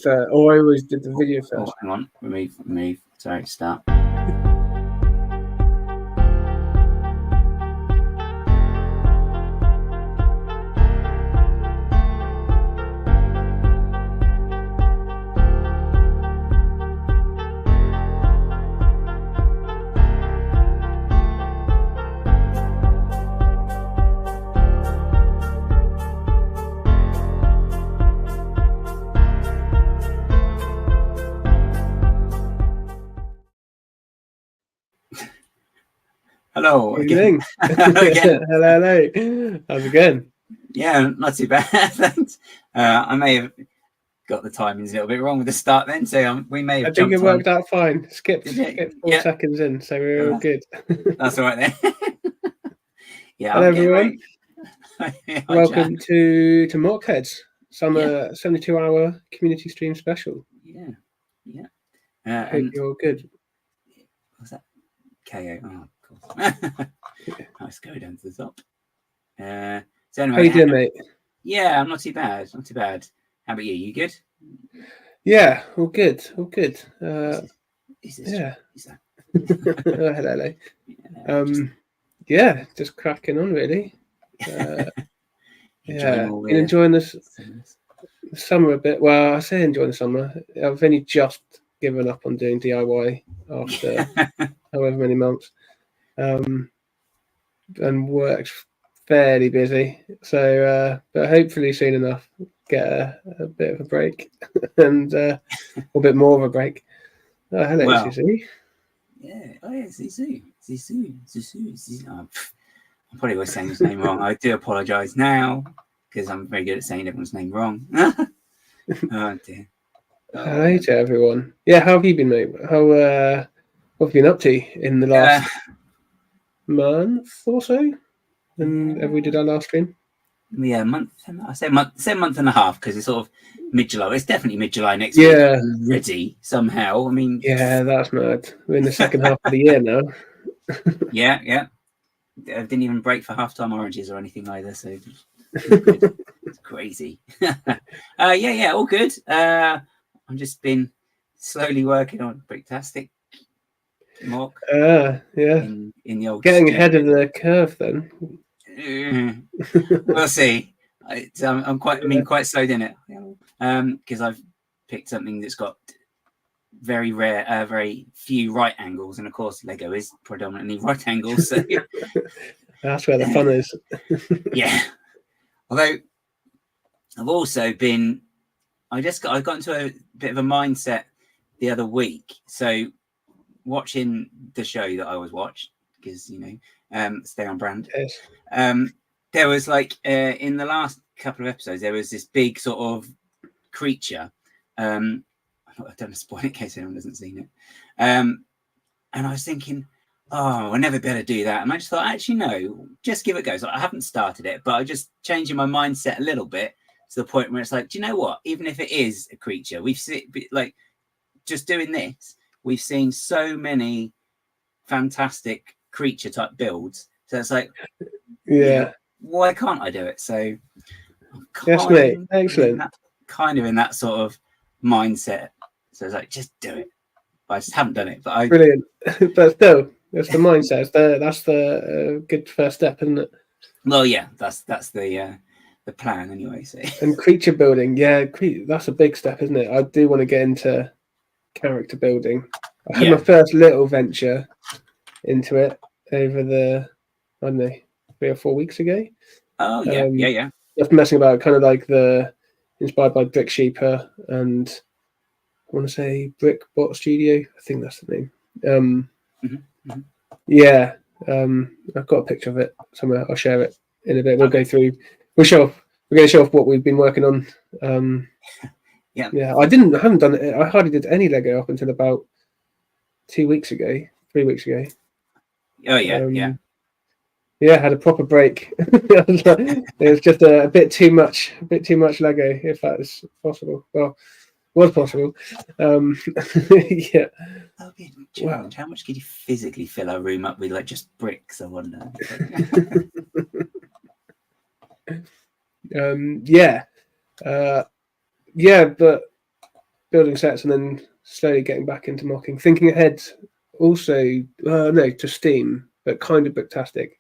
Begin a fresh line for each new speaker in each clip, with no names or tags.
or I always did the video first.
Oh, hang on. Remove. Sorry, start. Hello again.
Hello. How's it going?
Yeah, not too bad. Thanks. I may have got the timings a little bit wrong with the start then, so we may have.
I think it worked out fine. Skipped 4 seconds in, so we were all good.
That's all right then. Yeah.
Hello everyone.
Hi,
welcome to MOC Heads, summer 72-hour community stream special.
Yeah.
Hope you're good.
What's that? KO. Oh, cool. Nice go down to the top. So anyway,
how you doing, mate?
Yeah, I'm not too bad. Not too bad. How about you? You good?
Yeah, all good.
Is this
yeah.
Is that?
Hello. Yeah, just cracking on really. Enjoying this summer a bit. Well, I say enjoying the summer. I've only just given up on doing DIY after however many months, and work's fairly busy. So, but hopefully soon enough get a bit of a break and a bit more of a break. Oh, hello, Zizu.
Yeah. Oh, yeah, Zizu. I probably was saying his name wrong. I do apologise now because I'm very good at saying everyone's name wrong. Oh dear.
Hello to everyone. Yeah, how have you been, mate? What have you been up to in the last month or so? And have we did our last stream?
Yeah, month. I say month and a half because it's sort of mid-July. It's definitely mid-July next week. Already somehow. I mean,
yeah, that's mad. We're in the second half of the year now.
Yeah. I didn't even break for half-time oranges or anything either, so it's crazy. Yeah, all good. I've just been slowly working on Bricktastic MOC.
In
the old
getting ahead of the curve then.
We'll see. I'm quite slowed in it because I've picked something that's got very rare, very few right angles, and of course Lego is predominantly right angles, so
that's where the fun is.
Yeah. Although I've also been, I got into a bit of a mindset the other week. So watching the show that I always watch, because stay on brand.
Yes.
There was like in the last couple of episodes, there was this big sort of creature. I don't want to spoil it in case anyone hasn't seen it. And I was thinking, I'll never be able to do that. And I just thought, actually, no, just give it a go. So I haven't started it, but I just changing my mindset a little bit to the point where it's like, do you know what? Even if it is a creature, we've seen, like, just doing this, we've seen so many fantastic creature type builds. So it's like, why can't I do it? So
yes, mate, excellent.
Kind of in that sort of mindset. So it's like, just do it. But I just haven't done it. But
brilliant. But still, that's the mindset. That's the good first step, isn't it?
Well, yeah, that's the plan anyway. So.
And creature building, that's a big step, isn't it? I do want to get into character building. I had my first little venture into it over the, I don't know, 3 or 4 weeks ago.
Oh yeah.
Just messing about, kind of like inspired by Brick Sheeper and I want to say Brickbot Studio. I think that's the name. Yeah. I've got a picture of it somewhere. I'll share it in a bit. We'll go through. We're going to show off what we've been working on.
Yeah.
I haven't done it. I hardly did any Lego up until about 3 weeks ago.
Oh yeah.
Yeah, had a proper break. It was just a bit too much Lego, if that is possible. Well, was possible. Yeah.
That would be a challenge. Wow. How much could you physically fill our room up with, like, just bricks? I wonder.
But building sets and then slowly getting back into mocking. Thinking ahead, also no, to Steam, but kind of Booktastic.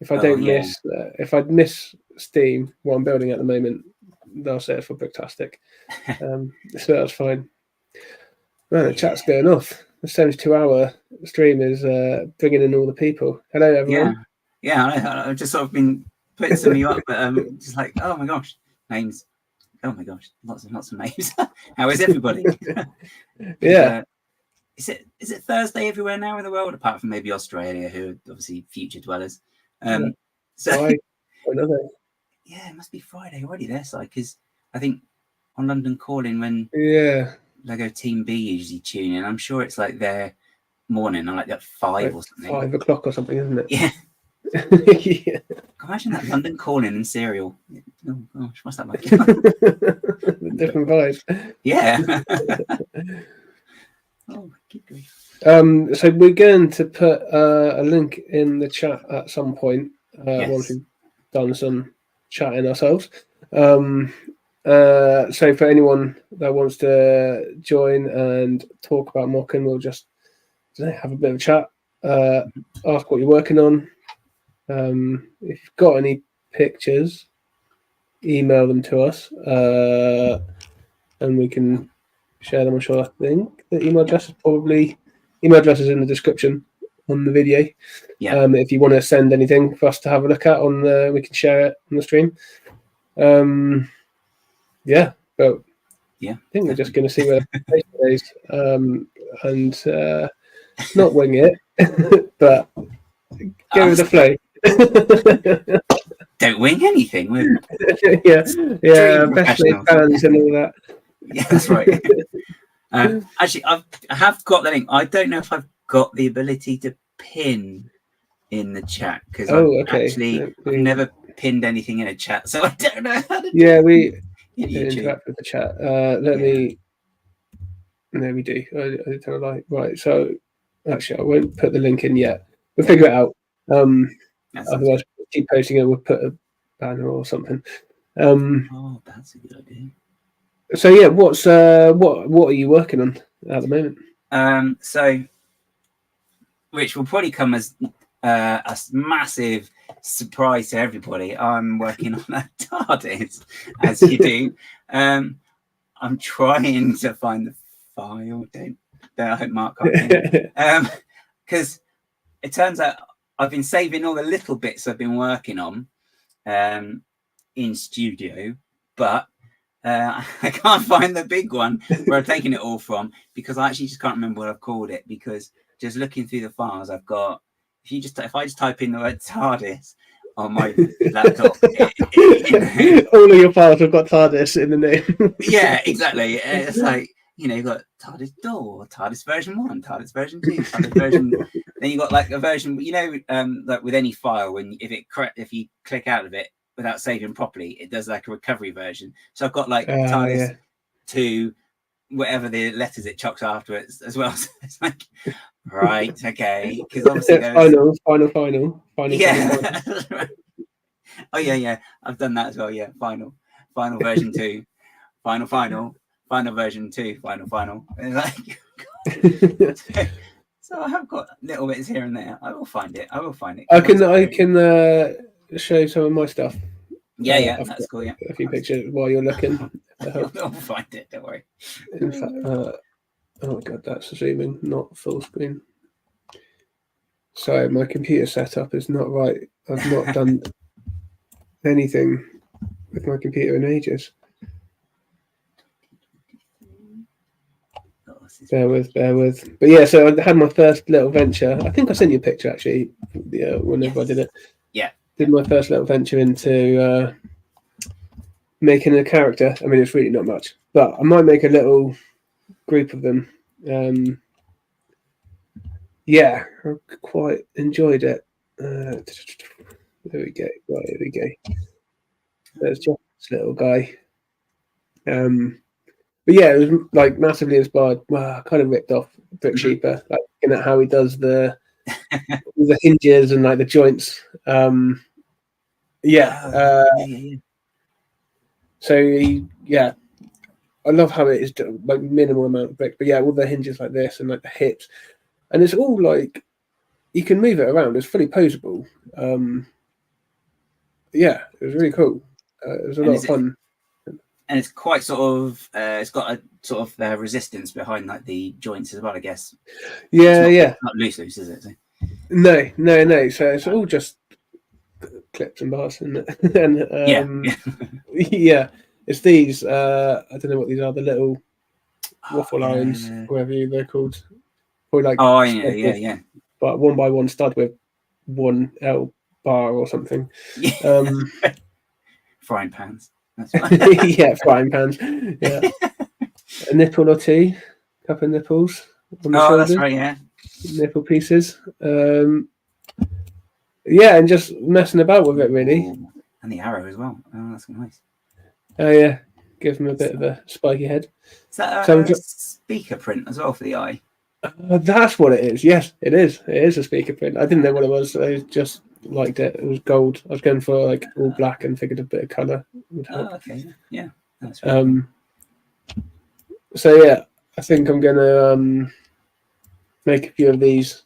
If I don't miss, if I miss Steam, what I'm building at the moment, they'll say it for Booktastic. So that's fine. Man, the chat's going off. The 72-hour stream is bringing in all the people. Hello, everyone.
Yeah. I've just sort of been putting some of you up, but just like, oh my gosh, names. Oh my gosh, lots of names. How is everybody?
Yeah.
Is it Thursday everywhere now in the world, apart from maybe Australia, who are obviously future dwellers? So yeah, it must be Friday already there, so because I think on London Calling when Lego Team B usually tune in, I'm sure it's like their morning, like at 5 or something.
5 o'clock or something, isn't it?
Yeah.
Yeah.
Imagine that London Calling and cereal. Oh gosh, what's that like?
Different vibes.
Yeah. Oh, good grief.
So we're going to put a link in the chat at some point once we've done some chatting ourselves. So for anyone that wants to join and talk about mocking, we'll just have a bit of a chat, ask what you're working on. If you've got any pictures, email them to us and we can share them. I'm sure. I think the email address is in the description on the video.
Yeah.
If you want to send anything for us to have a look at we can share it on the stream. But I think we're just going to see where the place and not wing it, but go with the flow.
Don't wing anything. We're
best laid plans and all that.
Yeah, that's right. Actually, I have got the link. I don't know if I've got the ability to pin in the chat because I've never pinned anything in a chat, so I don't know how to.
Yeah, we interact with the chat. No, we do. I don't like right. So actually, I won't put the link in yet. We'll figure it out. Otherwise, we'll keep posting it. We'll put a banner or something.
Oh, that's a good idea.
So yeah, what are you working on at the moment?
So, which will probably come as a massive surprise to everybody. I'm working on a TARDIS, as you do. I'm trying to find the file. I hope Mark can't. Because it turns out I've been saving all the little bits I've been working on in studio, but I can't find the big one where I've taken it all from because I actually just can't remember what I've called it. Because just looking through the files, I've got if I just type in the word TARDIS on my laptop,
all of your files have got TARDIS in the name.
Yeah, exactly. It's like you've got TARDIS door, TARDIS version 1, TARDIS version 2, TARDIS version. Then you got like a version, like with any file, if you click out of it without saving properly, it does like a recovery version. So I've got like TARDIS 2, whatever the letters it chucks after it as well. So it's like, right, okay, because obviously
final.
Yeah. Oh yeah, I've done that as well. Yeah, final version 2, final version 2, final. And like, so I have got little bits here and there. I will find it.
I can show some of my stuff.
Yeah, that's cool. Yeah,
a few pictures while you're looking.
I'll find it. Don't worry.
In fact, oh my god, that's zooming, not full screen. Sorry, my computer setup is not right. I've not done anything with my computer in ages. Bear with. But yeah, so I had my first little venture. I think I sent you a picture actually. Yeah, whenever I did it.
Yeah.
Did my first little venture into making a character. I mean, it's really not much, but I might make a little group of them. Yeah, I quite enjoyed it. There we go. Right, here we go. There's just this little guy. But yeah, it was like massively inspired. Well, kind of ripped off Brick Sheeper, like looking at how he does the hinges and like the joints. So I love how it is like minimal amount of brick, but yeah, all the hinges like this and like the hips, and it's all like you can move it around. It's fully posable. Yeah, it was really cool. It was a lot of fun.
And it's quite sort of it's got a sort of resistance behind like the joints as well, I guess.
Yeah,
it's not loose, is it? So.
No. So it's all just clips and bars, and yeah. It's these. I don't know what these are. The little waffle irons, whatever they're called. Probably like
yeah.
But 1x1 stud with 1L bar or something.
Frying pans. That's right.
Yeah, frying pans. Yeah, a nipple or two, couple of nipples on the shoulders.
That's right. Yeah,
nipple pieces. Yeah, and just messing about with it really.
Ooh, and the arrow as well. Oh, that's nice.
Oh yeah, give them a bit of a spiky head.
Is that a speaker print as well for the eye?
That's what it is. Yes, it is. It is a speaker print. I didn't know what it was. I just liked it. It was gold. I was going for like all black and figured a bit of colour would help.
Oh, okay. Yeah. That's right.
So yeah, I think I'm gonna make a few of these,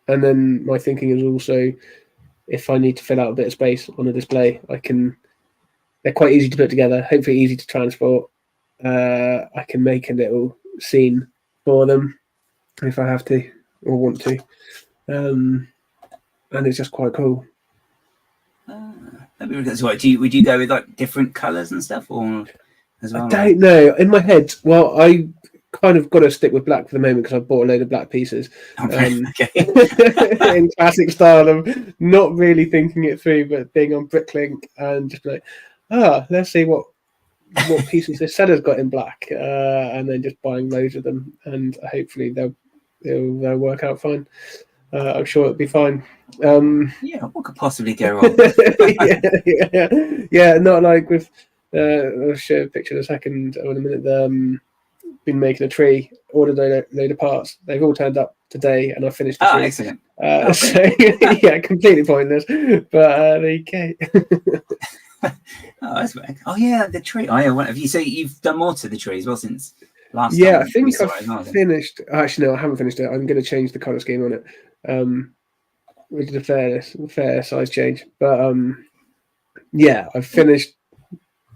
and then my thinking is also if I need to fill out a bit of space on a display, I can. They're quite easy to put together. Hopefully, easy to transport. I can make a little scene for them if I have to or want to, and it's just quite cool.
Would you go with like different colours and stuff, or as well?
I don't know. In my head, well, I kind of got to stick with black for the moment because I bought a load of black pieces.
Okay.
In classic style of not really thinking it through, but being on Bricklink and just like, let's see what pieces this seller's got in black, and then just buying loads of them, and hopefully they'll work out fine. I'm sure it'll be fine.
What could possibly go wrong?
yeah, not like with. I'll show a picture in a second or in a minute. Been making a tree, ordered a load of parts. They've all turned up today, and I finished the tree.
Excellent.
So yeah, completely pointless, but there you go.
The tree. Have you? So you've done more to the tree as well since last time?
Yeah, I think I've finished. Actually, no, I haven't finished it. I'm going to change the colour scheme on it. We did a fair size change, but yeah, I've finished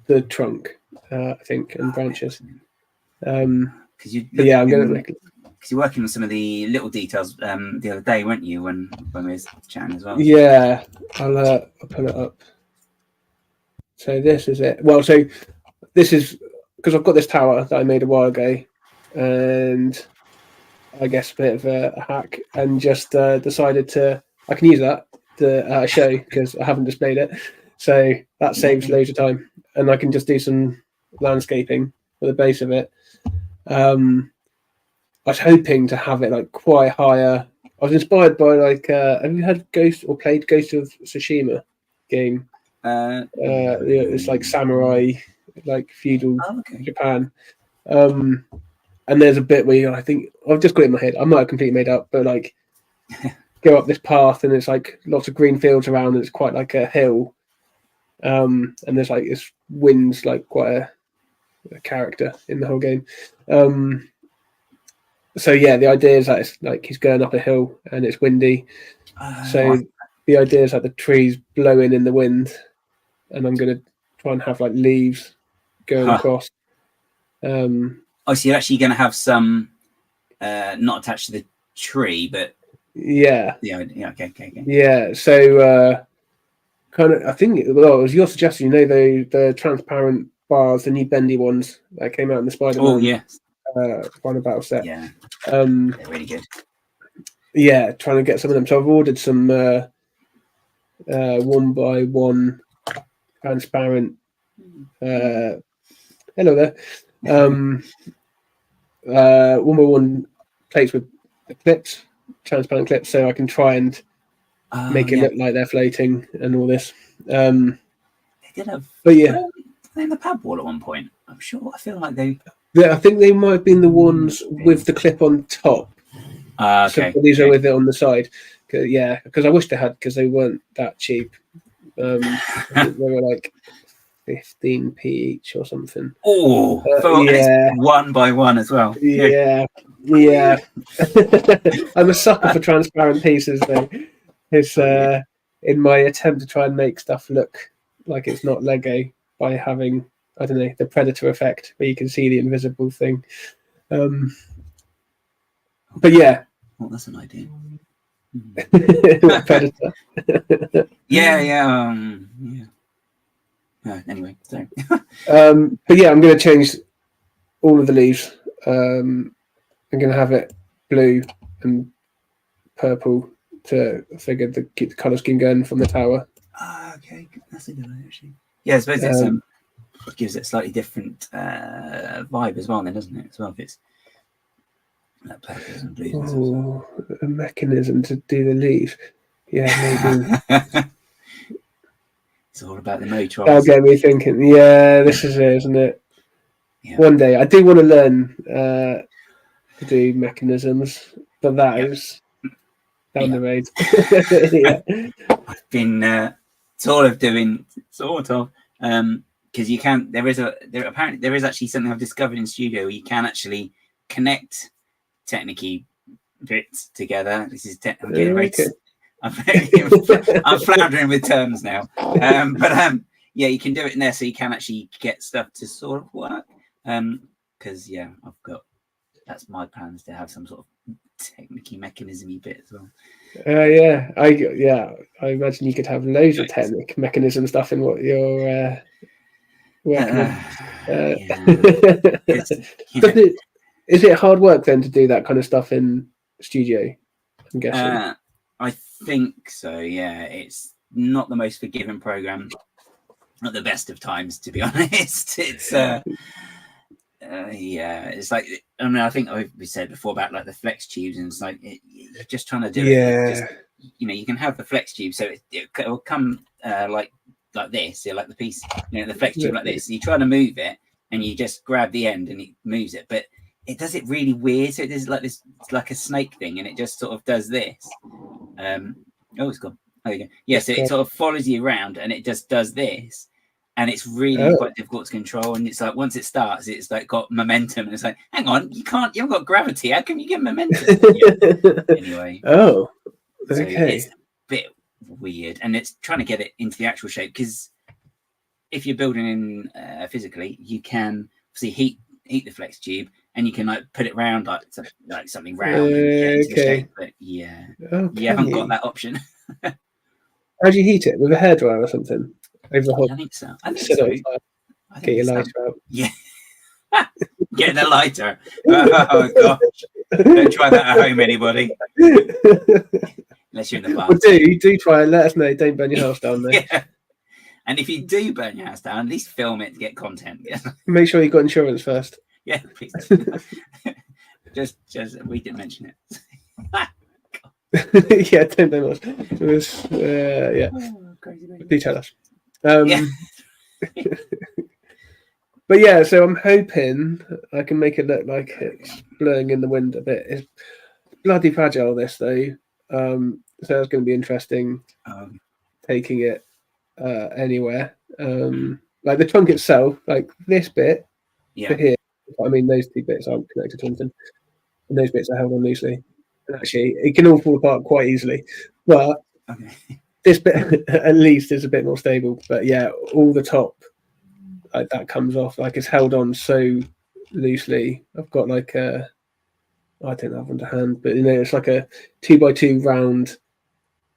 the trunk. I think and branches. I'm going to make it.
Because you're working on some of the little details the other day, weren't you? When we were chatting as well.
Yeah, I'll pull it up. So this is it. Well, so this is because I've got this tower that I made a while ago, and I guess a bit of a hack, and just decided I can use that to show because I haven't displayed it. So that saves loads of time, and I can just do some landscaping for the base of it. I was hoping to have it like quite higher. I was inspired by like have you had Ghost or played Ghost of Tsushima game? It's like samurai, like feudal Japan. And there's a bit where I think I've just got it in my head. I might have completely made up, but like go up this path and it's like lots of green fields around. And it's quite like a hill, and there's like this wind's like quite a character in the whole game. So yeah, the idea is that it's like he's going up a hill and it's windy. The idea is that the trees blowing in the wind, and I'm going to try and have like leaves going across. So
you're actually going to have some not attached to the tree, but okay.
Yeah, so kind of I think it was your suggestion. The transparent bars, the new bendy ones that came out in the Spider-Man. Final battle set.
Yeah, they're really good.
Yeah, trying to get some of them. So I've ordered some 1x1 transparent. Hello there. 1x1 plates with clips, transparent clips, so I can try and make it look like they're floating and all this.
They did have,
but yeah,
in the pad wall at one point. I'm sure. I feel like they.
Yeah, I think they might have been the ones with the clip on top.
Okay.
So these are with it on the side. Because I wish they had, because they weren't that cheap. They were like 15p each or something.
Oh,
yeah,
1 by 1 as well.
Yeah. I'm a sucker for transparent pieces, though. It's in my attempt to try and make stuff look like it's not Lego by having, I don't know, the Predator effect where you can see the invisible thing. But yeah.
Well, that's an idea.
Predator.
Yeah. Anyway, sorry.
But yeah, I'm going to change all of the leaves. I'm going to have it blue and purple to figure to keep the colour scheme going from the tower.
Okay, that's a good idea, actually. Yeah, I suppose it's it gives it a slightly different vibe as well, then, doesn't it? As well, if it's like purples and blues.
Oh, a mechanism to do the leaves. Yeah, maybe.
It's all about the motor.
That'll get me thinking. Yeah, this is it, isn't it?
Yeah.
One day, I do want to learn to do mechanisms, but that is down the road.
I've been because you can. There is actually something I've discovered in Studio where you can actually connect Technic bits together. This is I'm getting very.
Okay.
I'm floundering with terms now, but yeah, you can do it in there, so you can actually get stuff to sort of work. Because that's my plan, is to have some sort of Technic mechanism-y bit as well. I imagine you could have loads of Technic mechanism stuff in what you're working on. Is it hard work then to do that kind of stuff in Studio? I'm guessing. I think so. Yeah, it's not the most forgiving program. Not the best of times, to be honest. It's it's like, I mean, I think we said before about like the flex tubes, and it's like you're just trying to do it. You can have the flex tube, so it will come like this, like the piece, the flex tube like this. So you try to move it, and you just grab the end, and it moves it, but it does it really weird. So there's like this, it's like a snake thing, and it just sort of does this. It's gone. There you go. Yeah, so it sort of follows you around, and it just does this. And it's really quite difficult to control. And it's like, once it starts, it's like got momentum. And it's like, hang on, you haven't got gravity. How can you get momentum? Anyway.
Oh, okay.
So it's a bit weird. And it's trying to get it into the actual shape. Because if you're building in physically, you can obviously heat the flex tube. And you can like put it round like something round and get into the shape. But yeah, you haven't got that option.
How do you heat it? With a hairdryer or something? Over the
I think so.
Get your lighter out.
Yeah. Get the lighter. Oh gosh. Don't try that at home, anybody. Unless you're in the bar.
Well, do try and let us know. Don't burn your house down there.
Yeah. And if you do burn your house down, at least film it to get content.
Make sure you've got insurance first.
Yeah, please. just we didn't mention
it. Yeah, don't know much. It was crazy. Do tell us. But yeah, so I'm hoping I can make it look like it's blurring in the wind a bit. It's bloody fragile, this though. So it's going to be interesting taking it anywhere. Like the trunk itself, like this bit for here. I mean, those two bits aren't connected to anything, and those bits are held on loosely. And actually, it can all fall apart quite easily. But this bit, at least, is a bit more stable. But yeah, all the top, like that comes off. Like it's held on so loosely. I've got like I don't have one to hand, but it's like a 2x2 round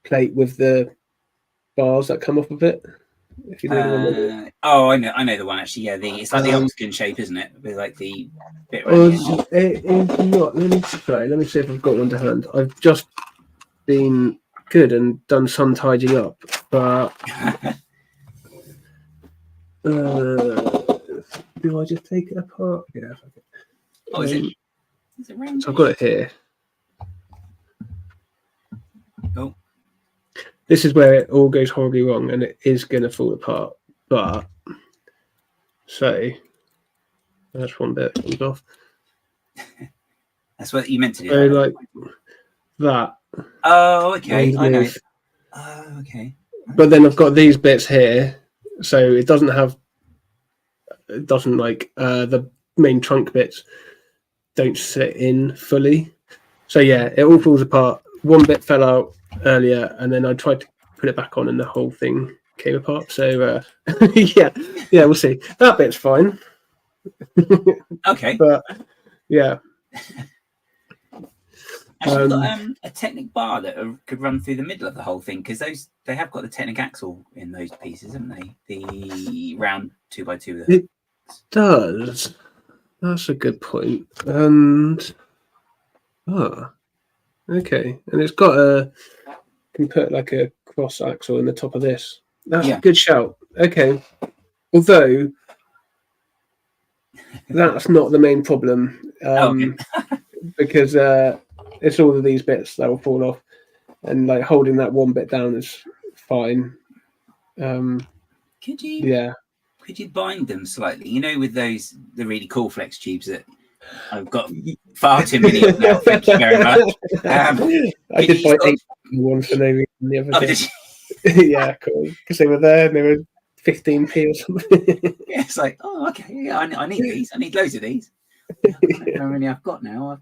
plate with the bars that come off of it. If you know the one.
I know the one actually. Yeah, it's like the Oxkin shape, isn't it? With like the bit.
It is not. Let me see if I've got one to hand. I've just been good and done some tidying up, but do I just take it apart? Yeah.
Is it? Is it round?
So I've got it here.
Oh.
This is where it all goes horribly wrong, and it is going to fall apart. But so that's one bit comes off.
That's what you meant to do.
So like that.
Oh, okay. I know. Oh, okay.
But then I've got these bits here, so it doesn't have it doesn't like the main trunk bits don't sit in fully. So yeah, it all falls apart. One bit fell out earlier, and then I tried to put it back on, and the whole thing came apart. So yeah, we'll see. That bit's fine.
Okay.
But yeah.
Actually, got a Technic bar that could run through the middle of the whole thing, because they have got the Technic axle in those pieces, haven't they? The round 2x2.
It does. That's a good point. And okay, and it's got can put like a cross axle in the top of this. That's a good shout. Okay, although that's not the main problem, because it's all of these bits that will fall off, and like holding that one bit down is fine.
Could you?
Yeah.
Could you bind them slightly? You know, with the really cool flex tubes that I've got far too many of now. Thank you very much.
I did buy 8 ones for no reason the other day. Yeah, cool. Because they were there and they were 15p or something.
Yeah, it's like, oh, okay, yeah, I need these. I need loads of these. I don't know how many I've got now.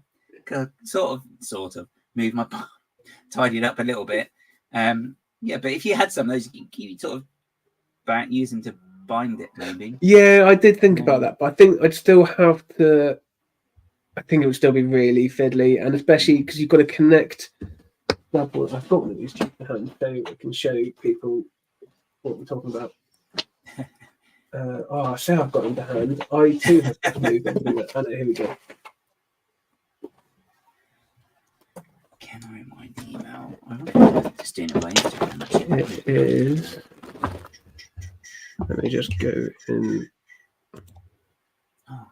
I've sort of moved my tidied up a little bit. Yeah, but if you had some of those, you sort of use them to bind it, maybe.
Yeah, I did think about that, but I think I'd still have to. I think it would still be really fiddly, and especially because you've got to connect. I've got one of these cheap hands, so I can show people what we're talking about. I say I've got them to hand. I too have to move them. I know, here we go.
Can I remind the email? I'm just doing it by Instagram.
It is. Let me just go in. I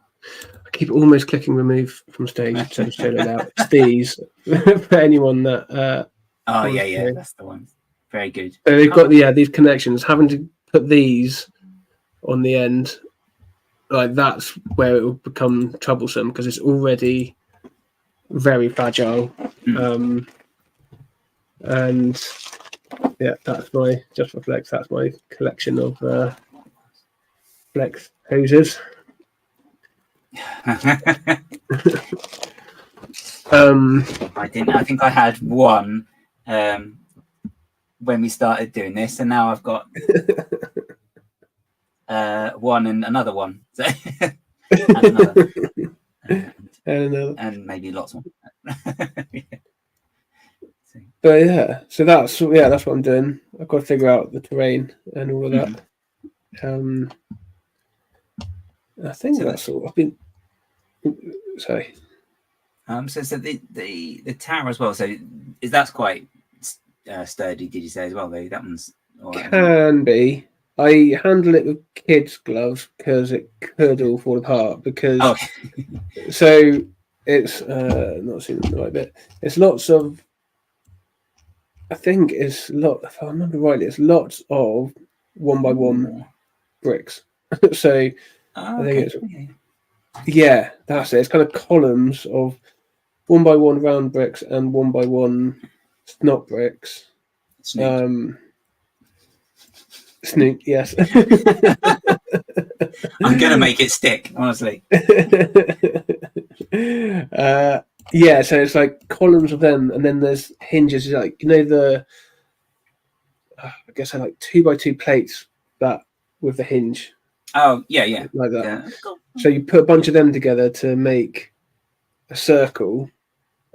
keep almost clicking remove from stage instead of solo out. It's these for anyone that.
Yeah, that's the one. Very good.
So they've got these connections. Having to put these on the end, like that's where it will become troublesome because it's already very fragile. And yeah, that's my just for flex. That's my collection of flex hoses.
I think I had one when we started doing this, and now I've got one and another one. So and maybe lots more.
But yeah, so that's what I'm doing. I've got to figure out the terrain and all of that. I think that's all. I've been sorry.
So the tower as well. So that's quite sturdy. Did you say as well? Though that one's
can be. I handle it with kids' gloves because it could all fall apart. Because so it's not seeing the right bit. It's lots of. I think it's if I remember rightly, it's lots of 1x1 bricks. So I think it's that's it. It's kind of columns of 1x1 round bricks and 1x1 snot bricks. Snoot, yes.
I'm gonna make it stick, honestly.
Yeah, so it's like columns of them, and then there's hinges. Like the, I guess I like 2x2 plates, but with the hinge.
Oh yeah,
like that.
Yeah.
So you put a bunch of them together to make a circle.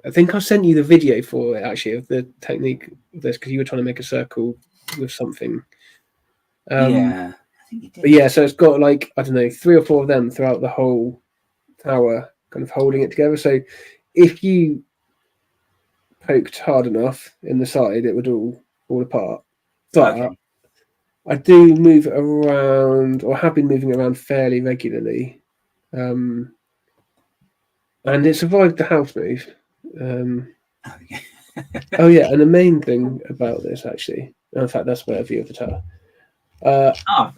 I think I sent you the video for it actually of the technique of this because you were trying to make a circle with something.
Yeah, I think you did.
But yeah, so it's got like I don't know 3 or 4 of them throughout the whole tower, kind of holding it together. So if you poked hard enough in the side, it would all fall apart. But I do move it around, or have been moving it around fairly regularly, and it survived the house move. Oh yeah, and the main thing about this actually, in fact, that's my view of the tower.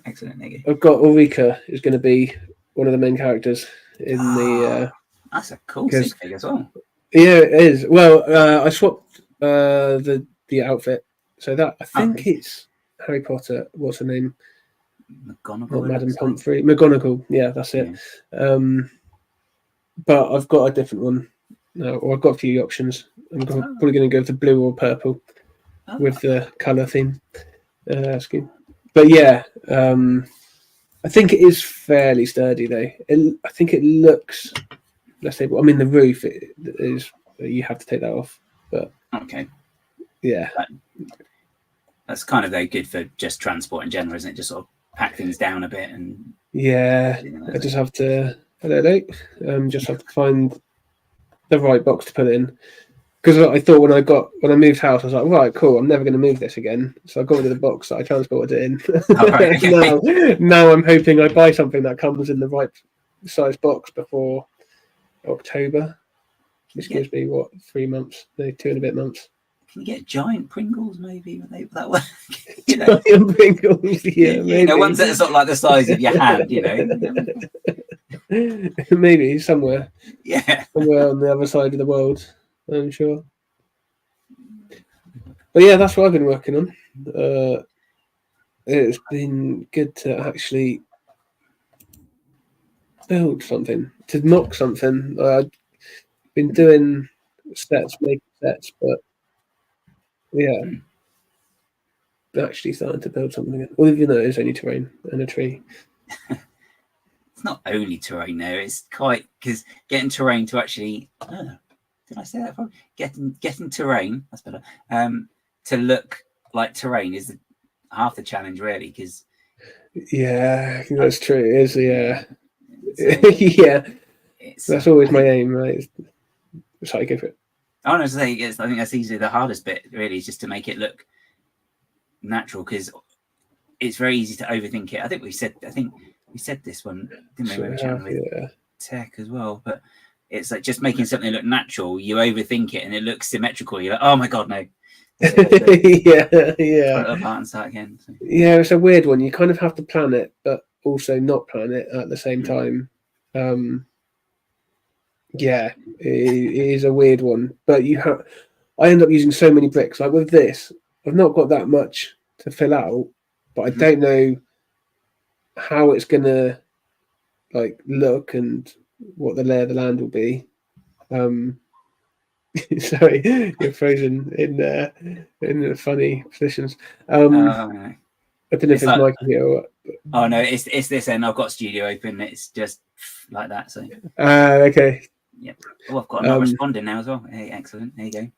Excellent, Nicky.
I've got Ulrika is going to be one of the main characters in the.
That's a cool figure as well.
Yeah, it is. Well, I swapped the outfit, so that I think it's Harry Potter. What's her name? not
McGonagall.
Madam Pomfrey, McGonagall. Yeah, that's it.
Yeah.
But I've got a different one now, or I've got a few options. I'm probably going to go with the blue or purple with the colour theme. Scheme. But yeah, I think it is fairly sturdy though. I think it looks less stable. I mean, the roof is you have to take that off. But
okay,
yeah,
that's kind of very good for just transport in general, isn't it? Just sort of pack things down a bit and
yeah. I just have to. I don't know. Just have to find the right box to put it in. Because I thought when I moved house, I was like, right, cool, I'm never going to move this again. So I got rid of the box that I transported it in.
Oh, right, okay.
now I'm hoping I buy something that comes in the right size box before October, which gives me, 3 months, no, 2 and a bit months.
Can you get giant Pringles maybe? Would that work?
Giant Pringles, yeah, maybe.
Ones that are sort of like the size of your hand,
Maybe somewhere.
Yeah.
Somewhere on the other side of the world, I'm sure. But yeah, that's what I've been working on. It's been good to actually build something, to mock something. I've been doing making sets, but yeah, actually starting to build something again. Well, even though it's only terrain and a tree.
It's not only terrain though. It's quite, because getting terrain to actually. Did I say that wrong? Getting terrain, that's better. To look like terrain is half the challenge, really. Because
yeah, that's true. It is, yeah, yeah. That's always my aim, right? Sorry, go for it.
I was saying, I think that's easily the hardest bit. Really, is just to make it look natural, because it's very easy to overthink it. I think we said this one, didn't we? We were chatting with Tech as well, but. It's like just making something look natural. You overthink it, and it looks symmetrical. You're like, "Oh my god, no!"
Yeah.
Put it apart and start again. So.
Yeah, it's a weird one. You kind of have to plan it, but also not plan it at the same time. Yeah, it is a weird one. But I end up using so many bricks. Like with this, I've not got that much to fill out, but I don't know how it's gonna look and what the lay of the land will be. Sorry, you're frozen in funny positions. I don't know if it's my computer or what.
Oh no, it's this end. I've got Studio open. It's just like that. So.
Okay.
Yep. Oh, I've got not responding now as well. Hey, excellent. There you
go.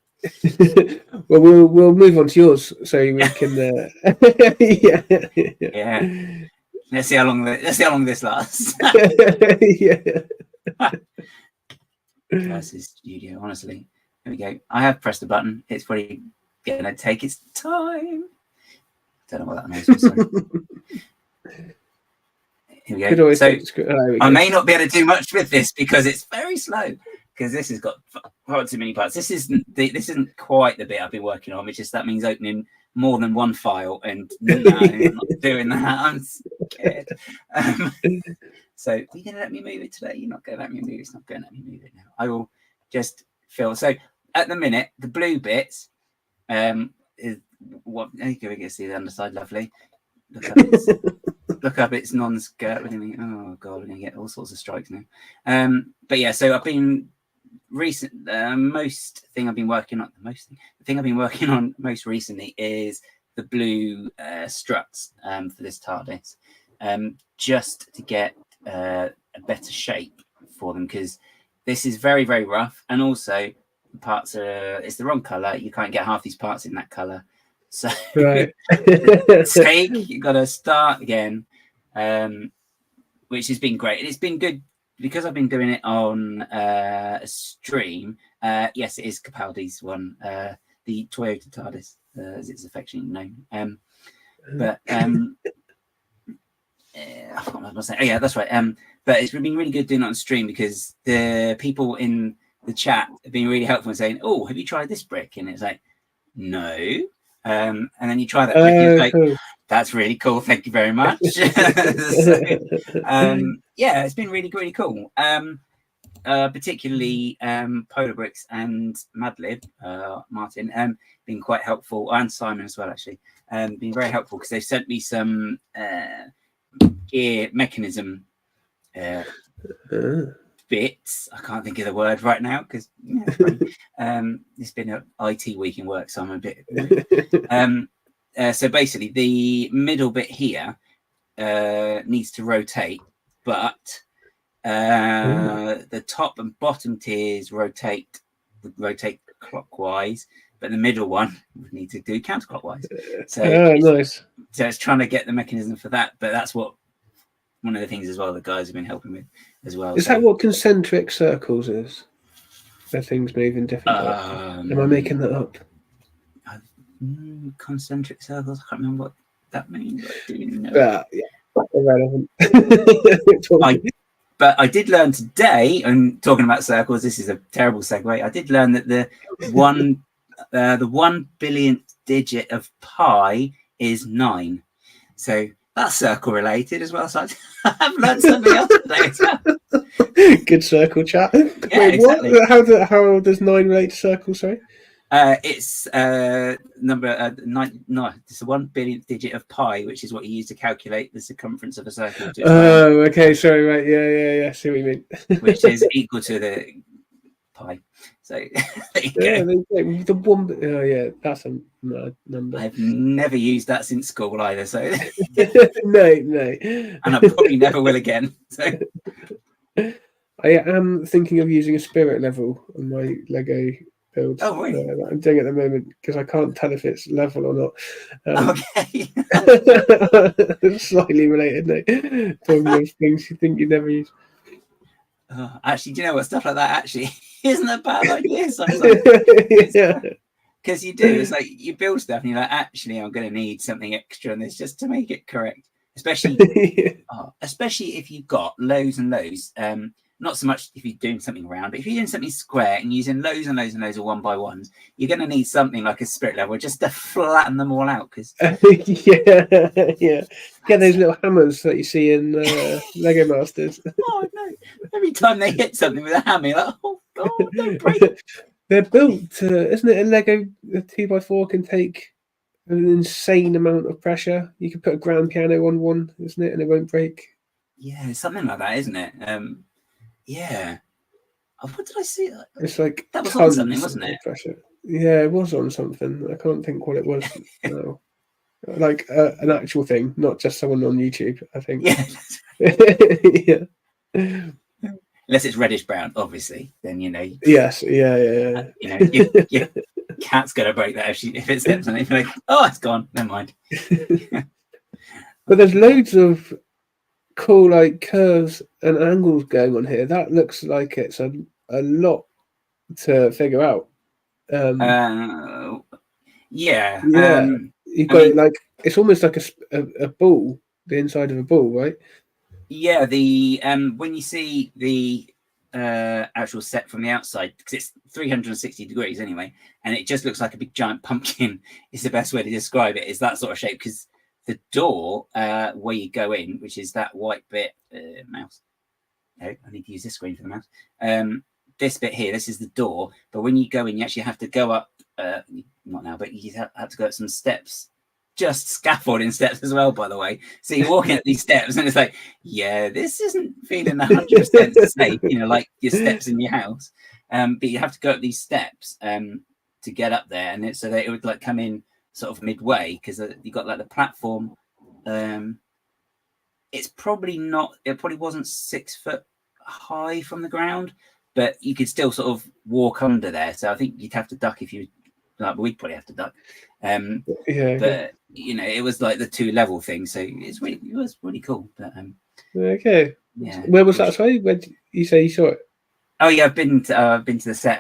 Well, we'll move on to yours so we can.
Yeah. Let's see how long this lasts.
Yeah.
Versus Studio, honestly. There we go. I have pressed the button. It's probably gonna take its time. Don't know what that noise was. Here we go. So I may not be able to do much with this because it's very slow. Because this has got far too many parts. This isn't quite the bit I've been working on. It's just that means opening more than one file, and no, I'm not doing that. I'm scared. So are you going to let me move it today? You're not going to let me move it. It's not going to let me move it now. I will just fill. So at the minute, the blue bits is what. There you go. We can see the underside. Lovely. Look up. It's non-skirt. Oh god, we're going to get all sorts of strikes now. But yeah, so I've been the thing I've been working on most recently is the blue struts for this TARDIS, just to get a better shape for them, because this is very, very rough, and also the parts it's the wrong color. You can't get half these parts in that color, so
right.
You got to start again, which has been great. It's been good because I've been doing it on a stream. Yes, it is Capaldi's one, the Toyota TARDIS, as it's affectionately known. But I forgot what I was saying. Oh yeah, that's right. But it's been really good doing it on stream because the people in the chat have been really helpful in saying, "Oh, have you tried this brick?" And it's like, "No." And then you try that brick, and it's like,
cool.
"That's really cool. Thank you very much." So, yeah, it's been really, really cool. Particularly Polar Bricks and Madlib, Martin, been quite helpful, and Simon as well, actually, been very helpful because they've sent me some gear mechanism bits. I can't think of the word right now because it's been an IT week in work, so I'm a bit. So basically, the middle bit here needs to rotate, but the top and bottom tiers rotate clockwise, but the middle one would need to do counterclockwise. So
nice.
So it's trying to get the mechanism for that, but that's what one of the things as well the guys have been helping with as well.
Is that what concentric circles is? Where things move in different directions? Am I making that up?
Concentric circles. I can't remember what that means. But I do know.
Irrelevant.
But I did learn today, and talking about circles, this is a terrible segue. I did learn that the 1 billionth digit of pi is 9. So that's circle related as well. So I've learned something else today as well.
Good circle chat.
Yeah,
wait,
exactly.
What? How does 9 relate to circle? Sorry.
It's number 9. No, it's the 1 billionth digit of pi, which is what you use to calculate the circumference of a circle.
Oh, okay. Sorry, right. Yeah. See what you mean.
Which is equal to the pi. So there you go.
The one. Oh, yeah. That's a number.
I've never used that since school either. So
no.
And I probably never will again. So
I am thinking of using a spirit level on my Lego build.
Oh, really?
That I'm doing at the moment because I can't tell if it's level or not.
Okay.
Slightly related, no? Talking of things you think you never use.
Actually, do you know what? Stuff like that actually isn't a bad idea sometimes. Because you do. It's like you build stuff and you're like, actually, I'm going to need something extra in this just to make it correct. Especially if you've got loads and loads. Not so much if you're doing something round, but if you're doing something square and using loads and loads and loads of 1x1s, you're going to need something like a spirit level just to flatten them all out. Because
those little hammers that you see in Lego Masters.
Oh no! Every time they hit something with a hammer, you're like, oh god, don't break it.
They're built to, isn't it? A Lego 2x4 can take an insane amount of pressure. You can put a grand piano on one, isn't it, and it won't break.
Yeah, something like that, isn't it? Yeah. Oh, what did I see?
It's like
that was on something, wasn't it?
Pressure. Yeah, it was on something. I can't think what it was now. Like an actual thing, not just someone on YouTube, I think.
Yeah. Yeah. Unless it's reddish brown, obviously, then you know.
Yes. Yeah.
You know, your cat's gonna break that if it steps on it. You're like, oh, it's gone. Never mind.
But there's loads of cool like curves and angles going on here. That looks like it's a lot to figure out.
Yeah.
You've got it like it's almost like a ball, the inside of a ball, right?
Yeah. The when you see the actual set from the outside, because it's 360 degrees anyway, and it just looks like a big giant pumpkin. Is the best way to describe it. Is that sort of shape because the door where you go in, which is that white bit, mouse. No, I need to use this screen for the mouse. This bit here, this is the door. But when you go in, you actually have to go up. Not now, but you have to go up some steps. Just scaffolding steps as well, by the way. So you're walking up these steps, and it's like, yeah, this isn't feeling 100% safe. You know, like your steps in your house. But you have to go up these steps to get up there, and so that it would like come in sort of midway because you got like the platform. It's probably not. It probably wasn't 6 foot high from the ground, but you could still sort of walk under there. So I think you'd have to duck if you. Like, we'd probably have to duck. But you know, it was like the 2-level thing, so it was really cool. But
okay.
Yeah.
Where was that? Sorry, where did you say you saw it?
Oh yeah, I've been to the set.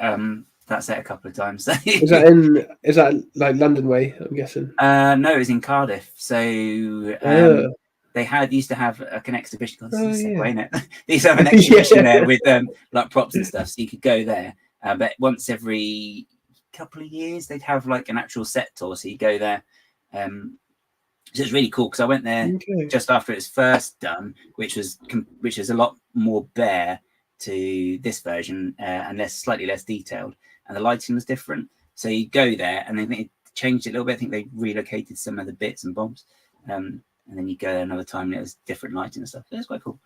That set a couple of times.
Is that like London way? I'm guessing.
No, it was in Cardiff. So they used to have like an exhibition. They used to have an exhibition there with like props and stuff. So you could go there. But once every couple of years, they'd have like an actual set tour. So you go there. So it's really cool because I went there just after it was first done, which was a lot more bare to this version and slightly less detailed. And the lighting was different. So you go there and then they changed it a little bit. I think they relocated some of the bits and bobs. And and then you go there another time and it was different lighting and stuff. So it's quite cool.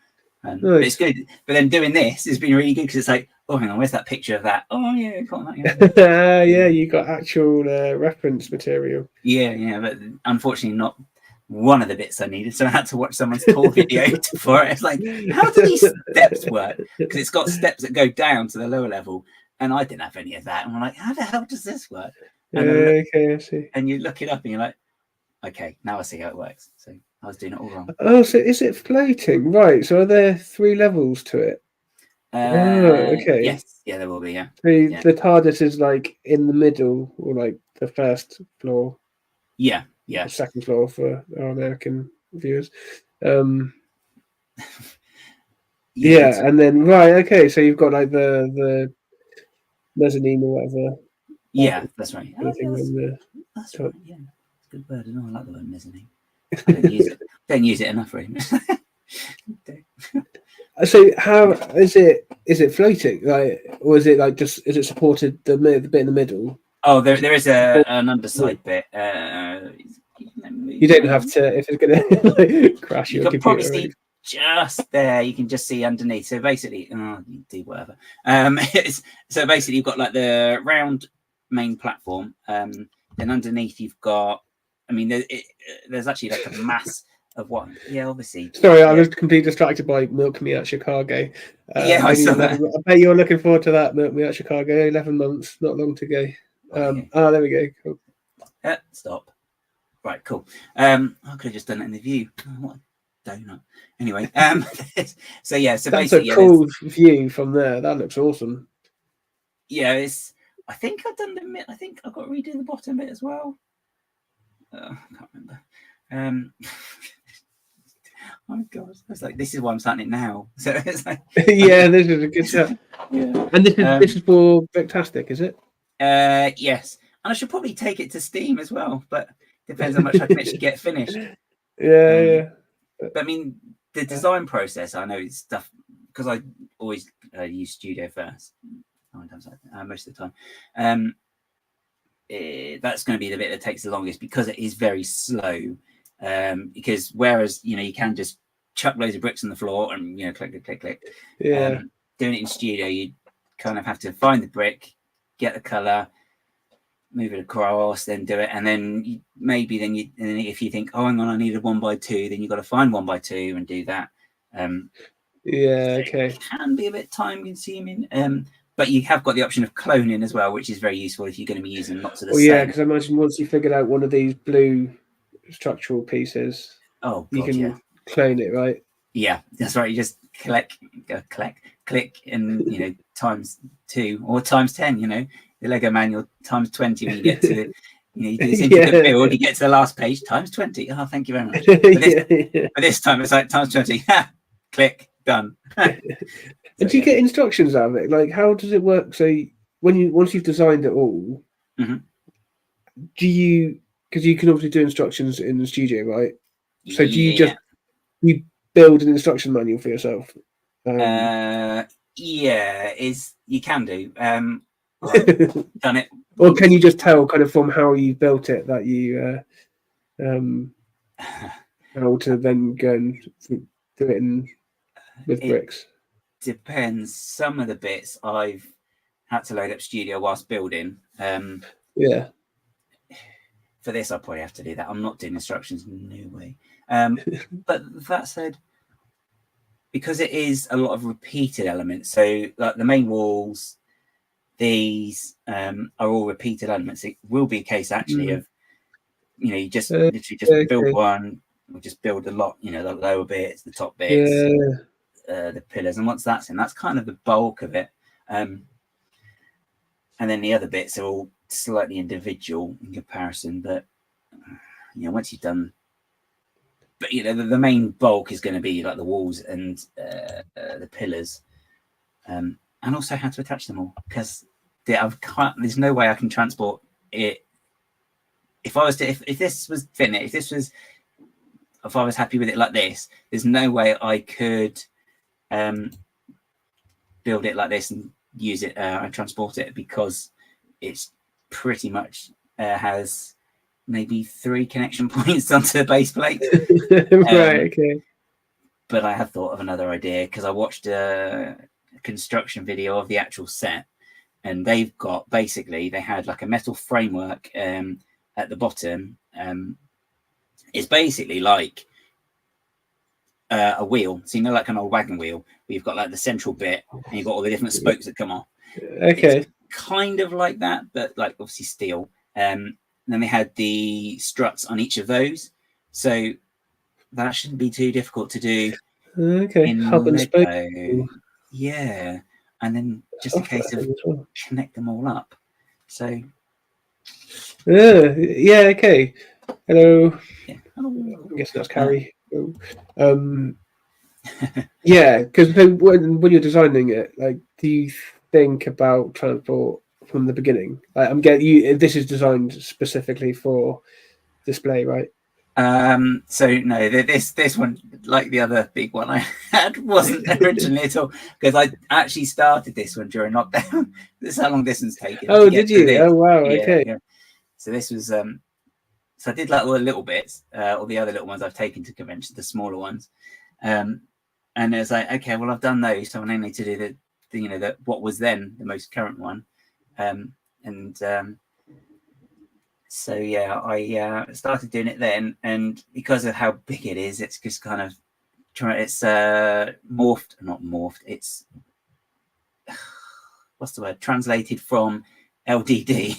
But
Nice.
it's good. But then doing this has been really good because it's like, oh, hang on, where's that picture of that? Oh, yeah, got that. Yeah,
Yeah, you got actual reference material.
yeah. But unfortunately, not one of the bits I needed. So I had to watch someone's tour video for it. It's like, how do these steps work? Because it's got steps that go down to the lower level. And I didn't have any of that. And I'm like, how the hell does this work? And,
Okay, I see.
And you look it up and you're like, okay, now I see how it works. So I was doing it all wrong.
Oh, so is it floating? Right. So are there 3 levels to it? Okay.
Yes. Yeah, there will be, yeah.
The TARDIS is like in the middle, or like the first floor.
Yeah.
The second floor for our American viewers. Yeah, and then okay, so you've got like the mezzanine or whatever.
Yeah, that's right.
That's
right. Yeah, it's a good word. I know I like the word mezzanine. I don't use it. Don't use it enough, really.
So how is it? Is it floating? Like, or is it like just? Is it supported the bit in the middle?
Oh, there is an underside bit.
You don't have to if it's gonna like, crash your computer.
You can probably see just there. You can just see underneath. So basically, you do whatever. So basically, you've got like the round main platform. Then underneath, you've got. I mean, there's actually like a mass of what? Yeah, obviously.
Sorry, I was completely distracted by Milk Me at Chicago.
Yeah, I saw that.
I bet you're looking forward to that. Milk Me at Chicago. 11 months, not long to go. There we go. Cool.
Stop. Right, cool. I could have just done it in the view. Oh, what a donut. Anyway, so yeah, so
that's
basically,
a cool view from there. That looks awesome.
Yeah, I think I've done the. I think I've got to redo the bottom bit as well. I can't remember. Oh god, it's like this is why I'm starting it now. So it's like
yeah, this is a good shot. Yeah, and this is for Victastic, is it?
Yes, and I should probably take it to Steam as well, but depends how much I can actually get finished.
Yeah.
But I mean, the design process, I know it's stuff because I always use Studio first. Most of the time, that's going to be the bit that takes the longest because it is very slow. Because whereas you can just chuck loads of bricks on the floor and click.
Yeah.
Doing it in Studio, you kind of have to find the brick, get the color, move it across, then do it, and then if you think, oh, hang on, I need a 1x2, then you've got to find 1x2 and do that.
Yeah. Okay.
It can be a bit time consuming. But you have got the option of cloning as well, which is very useful if you're going to be using lots of the same.
Yeah, because I imagine once you figured out one of these blue structural pieces, you can clone it, right?
Yeah, that's right. You just click, and times 2 or times 10. The Lego manual times 20 when you get to you do this intricate build. You get to the last page times 20. Oh, thank you very much. But this time it's like times 20. Click, done.
And do you get instructions out of it? Like, how does it work? So once you've designed it all, do you? Because you can obviously do instructions in the studio, right? So do you just you build an instruction manual for yourself?
You can do. I've done it.
Or can you just tell kind of from how you built it that you how to then go and do it with bricks?
Depends. Some of the bits I've had to load up Studio whilst building.
Yeah.
For this, I'll probably have to do that. I'm not doing instructions, no way. But that said, because it is a lot of repeated elements, so like the main walls, these are all repeated elements. It will be a case actually of, you just literally just build one, or just build a lot, the lower bits, the top bits, the pillars. And once that's in, that's kind of the bulk of it. And then the other bits are all slightly individual in comparison, but once you've done, but the main bulk is going to be like the walls and the pillars, and also how to attach them all, because there's no way I can transport it. If I was to, if this was finished, if I was happy with it like this, there's no way I could build it like this and use it and transport it, because it's pretty much has maybe 3 connection points onto the base plate.
Right. Okay.
But I have thought of another idea because I watched a construction video of the actual set, and they've got basically they had like a metal framework at the bottom. It's basically like a wheel, so you know, like an old wagon wheel, where you've got like the central bit and you've got all the different spokes that come off.
Okay.
It's kind of like that, but like obviously steel. Then they had the struts on each of those, so that shouldn't be too difficult to do.
Okay.
In
Hub and spoke.
Lego. Yeah, and then just a case of connect them all up. So
yeah. Okay. Hello.
yeah.
I'm guessing that's Carrie. Yeah, because when you're designing it, like, do you think about transport from the beginning? Like, I'm getting you. This is designed specifically for display, right?
So no, this one, like the other big one I had, wasn't originally at all, because I actually started this one during lockdown. This is how long this one's taken.
Oh, did you? Oh, wow.
Yeah,
okay.
Yeah. So this was so I did like all the little bits, all the other little ones I've taken to convention, the smaller ones. And it's like, okay, well, I've done those, so I now need to do the what was then the most current one. So yeah, I started doing it then, and because of how big it is, it's just kind of it's what's the word, translated from LDD,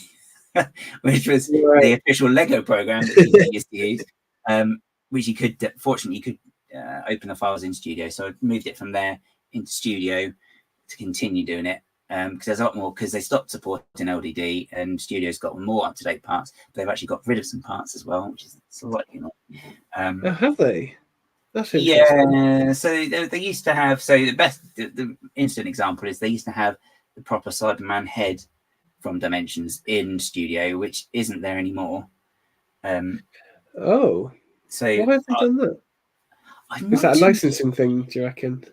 which was the official Lego program that people used to use, which fortunately you could open the files in Studio, so I moved it from there into Studio to continue doing it. Because there's a lot more, because they stopped supporting LDD and Studio's got more up-to-date parts, but they've actually got rid of some parts as well, which is slightly not.
Have they? That's interesting.
Yeah, so they used to have, so the instant example is they used to have the proper Cyberman head from Dimensions in Studio, which isn't there anymore.
So why have they done that? Is that a licensing thing, do you reckon?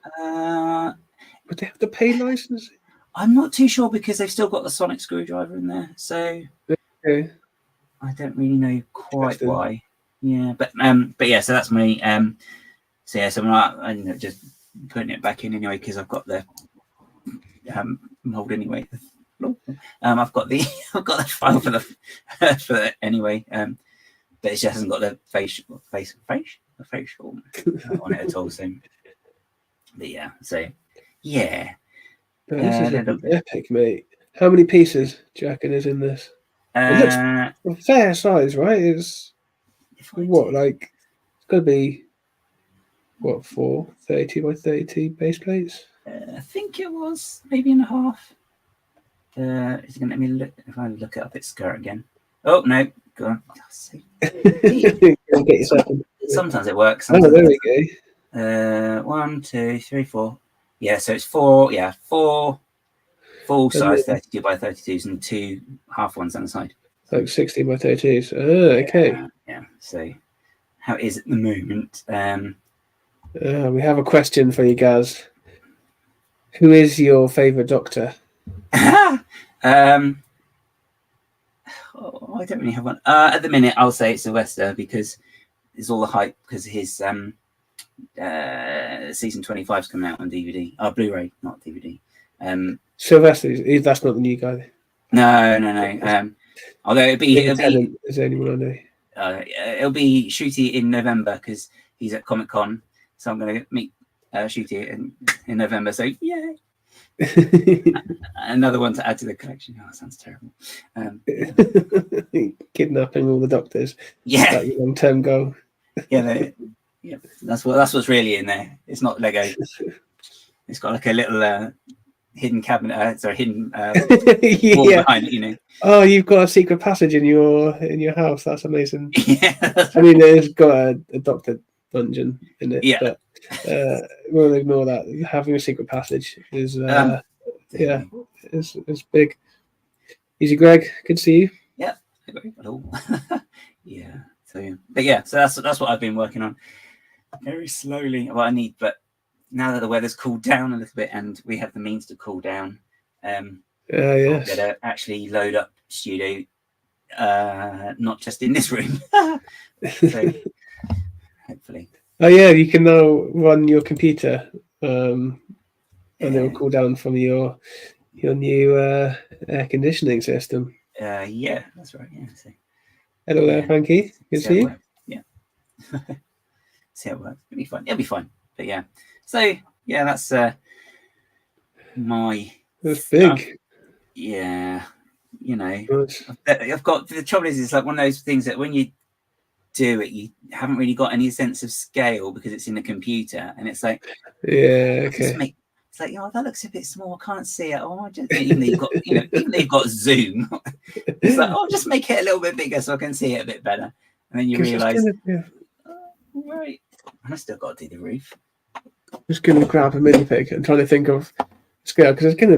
Would they have to pay licensing?
I'm not too sure, because they've still got the sonic screwdriver in there, so I don't really know quite why. Yeah, but yeah, so that's me. So yeah, so I'm just putting it back in anyway, because I've got the mold anyway. I've got the file for the anyway, but it just hasn't got the facial on it at all. So, but yeah, so yeah.
This is epic, mate. How many pieces do you reckon is in this? It looks a fair size, right? It's what, like, it's got to be what, 32 by 32 base plates?
I think it was maybe and a half. Is it going to let me look? If I look it up, its skirt again. Oh no, go on. Sometimes it works. Sometimes
there we
go. 1, 2, 3, 4. Yeah, so it's 4. Yeah, 4 full size 32 by 32s and 2 half ones on the side.
Like 60 by 32s. Okay.
Yeah. So how it is at the moment.
We have a question for you guys. Who is your favourite Doctor?
I don't really have one. At the minute, I'll say it's Sylvester, because there's all the hype, because his season 25 is coming out on DVD. Blu-ray, not DVD.
Sylvester, that's not the new guy.
No. Although it'll be
is there anyone I know?
It'll be Shooty in November, because he's at Comic-Con, so I'm going to meet Shooty in November. So yay! Another one to add to the collection. Oh, that sounds terrible.
Kidnapping all the Doctors.
Yeah,
that's your long-term goal.
Yeah, that's what's really in there. It's not Lego. It's got like a little hidden cabinet, hidden wall behind it, you know.
Oh, you've got a secret passage in your house. That's amazing.
Yeah.
I mean, it's got a Doctor dungeon in it.
Yeah.
But we'll ignore that. Having a secret passage is it's big. Easy, Greg. Good to see you.
Yeah. Yeah. So but yeah, so that's what I've been working on. Very slowly. What I need, but now that the weather's cooled down a little bit and we have the means to cool down,
yes,
to actually load up Studio not just in this room. So hopefully.
Oh yeah, you can now run your computer, and it will cool down from your new air conditioning system.
Yeah, that's right. Yeah. So,
hello there, Frankie. Good to see you.
Yeah. See how it works. It'll be fun. It'll be fun. But yeah. So yeah, that's my.
That's
stuff.
big.
Yeah. You know,
Nice.
I've got, the trouble is, it's like one of those things that when you do it, you haven't really got any sense of scale because it's in a computer, and it's like,
yeah, okay.
It's like, oh, that looks a bit small. I can't see it. Oh, even though you've got, even though you've got Zoom, it's like, oh, just make it a little bit bigger so I can see it a bit better. And then you realise, right, and I still got to do the roof.
I'm just going to grab a minifig and trying to think of scale, because it's going to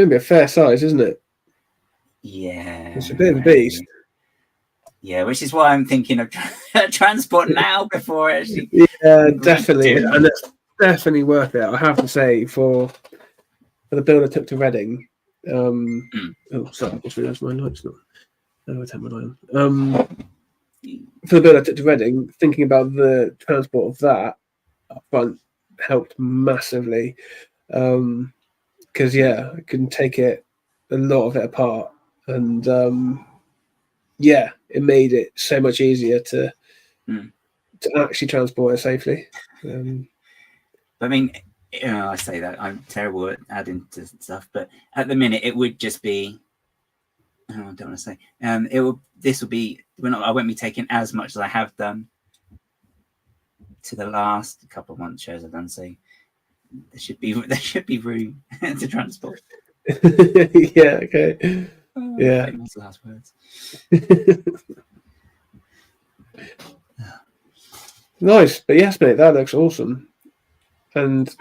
be a fair size, isn't it?
Yeah,
it's a bit of a beast.
Yeah, which is why I'm thinking of transport now before actually.
Yeah, definitely, and it's definitely worth it. I have to say, for the build I took to Reading. Oh, sorry, I just realised my light's not. I'll take my light on. For the build I took to Reading, thinking about the transport of that up front helped massively. Because I can take a lot of it apart, and it made it so much easier to actually transport it safely.
I mean, I say that I'm terrible at adding to stuff, but at the minute it would just be. I don't want to say. This will be. I won't be taking as much as I have done to the last couple of months shows I've done. So there should be room to transport.
Yeah. Okay. Yeah.
Famous last words.
Nice, but yes, mate, that looks awesome, and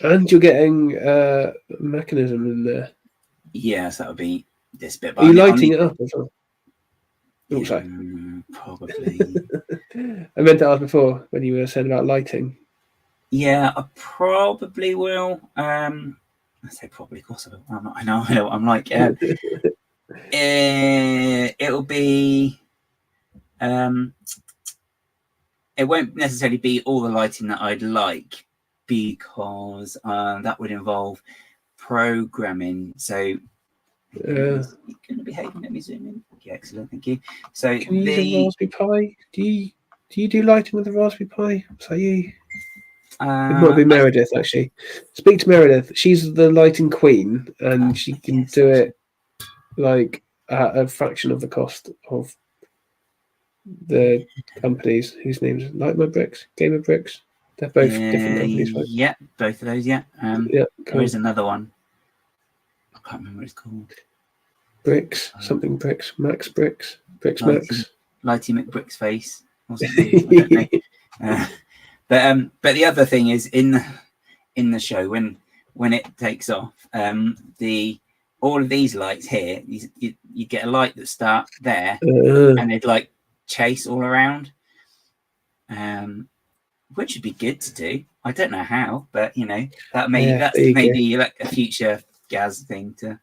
you're getting a mechanism in there.
Yes, that would be this bit.
Are you lighting it up as well?
Probably.
I meant to ask before when you were saying about lighting.
Yeah, I probably will. I say probably, of course I will. I know. I'm like, it'll be. It won't necessarily be all the lighting that I'd like, because that would involve programming. So. You're going to behave. Let me zoom in. Okay, excellent, thank you. So
can you use a Raspberry Pi? Do you do lighting with a Raspberry Pi? Is that you? It might be Meredith, actually. Speak to Meredith. She's the lighting queen, and she can do it like at a fraction of the cost of the companies whose names Light My Bricks, Gamer Bricks. They're both different companies, right?
Yeah, both of those. Yeah.
Cool.
There is another one. I can't remember what it's called.
Bricks, something Bricks, Max Bricks, Bricks Max.
Lighty McBricks face or something. I don't know. But the other thing is in the show when it takes off, all of these lights here, you get a light that start there, and they'd like chase all around, which would be good to do. I don't know how, but that's maybe like a future Gaz thing to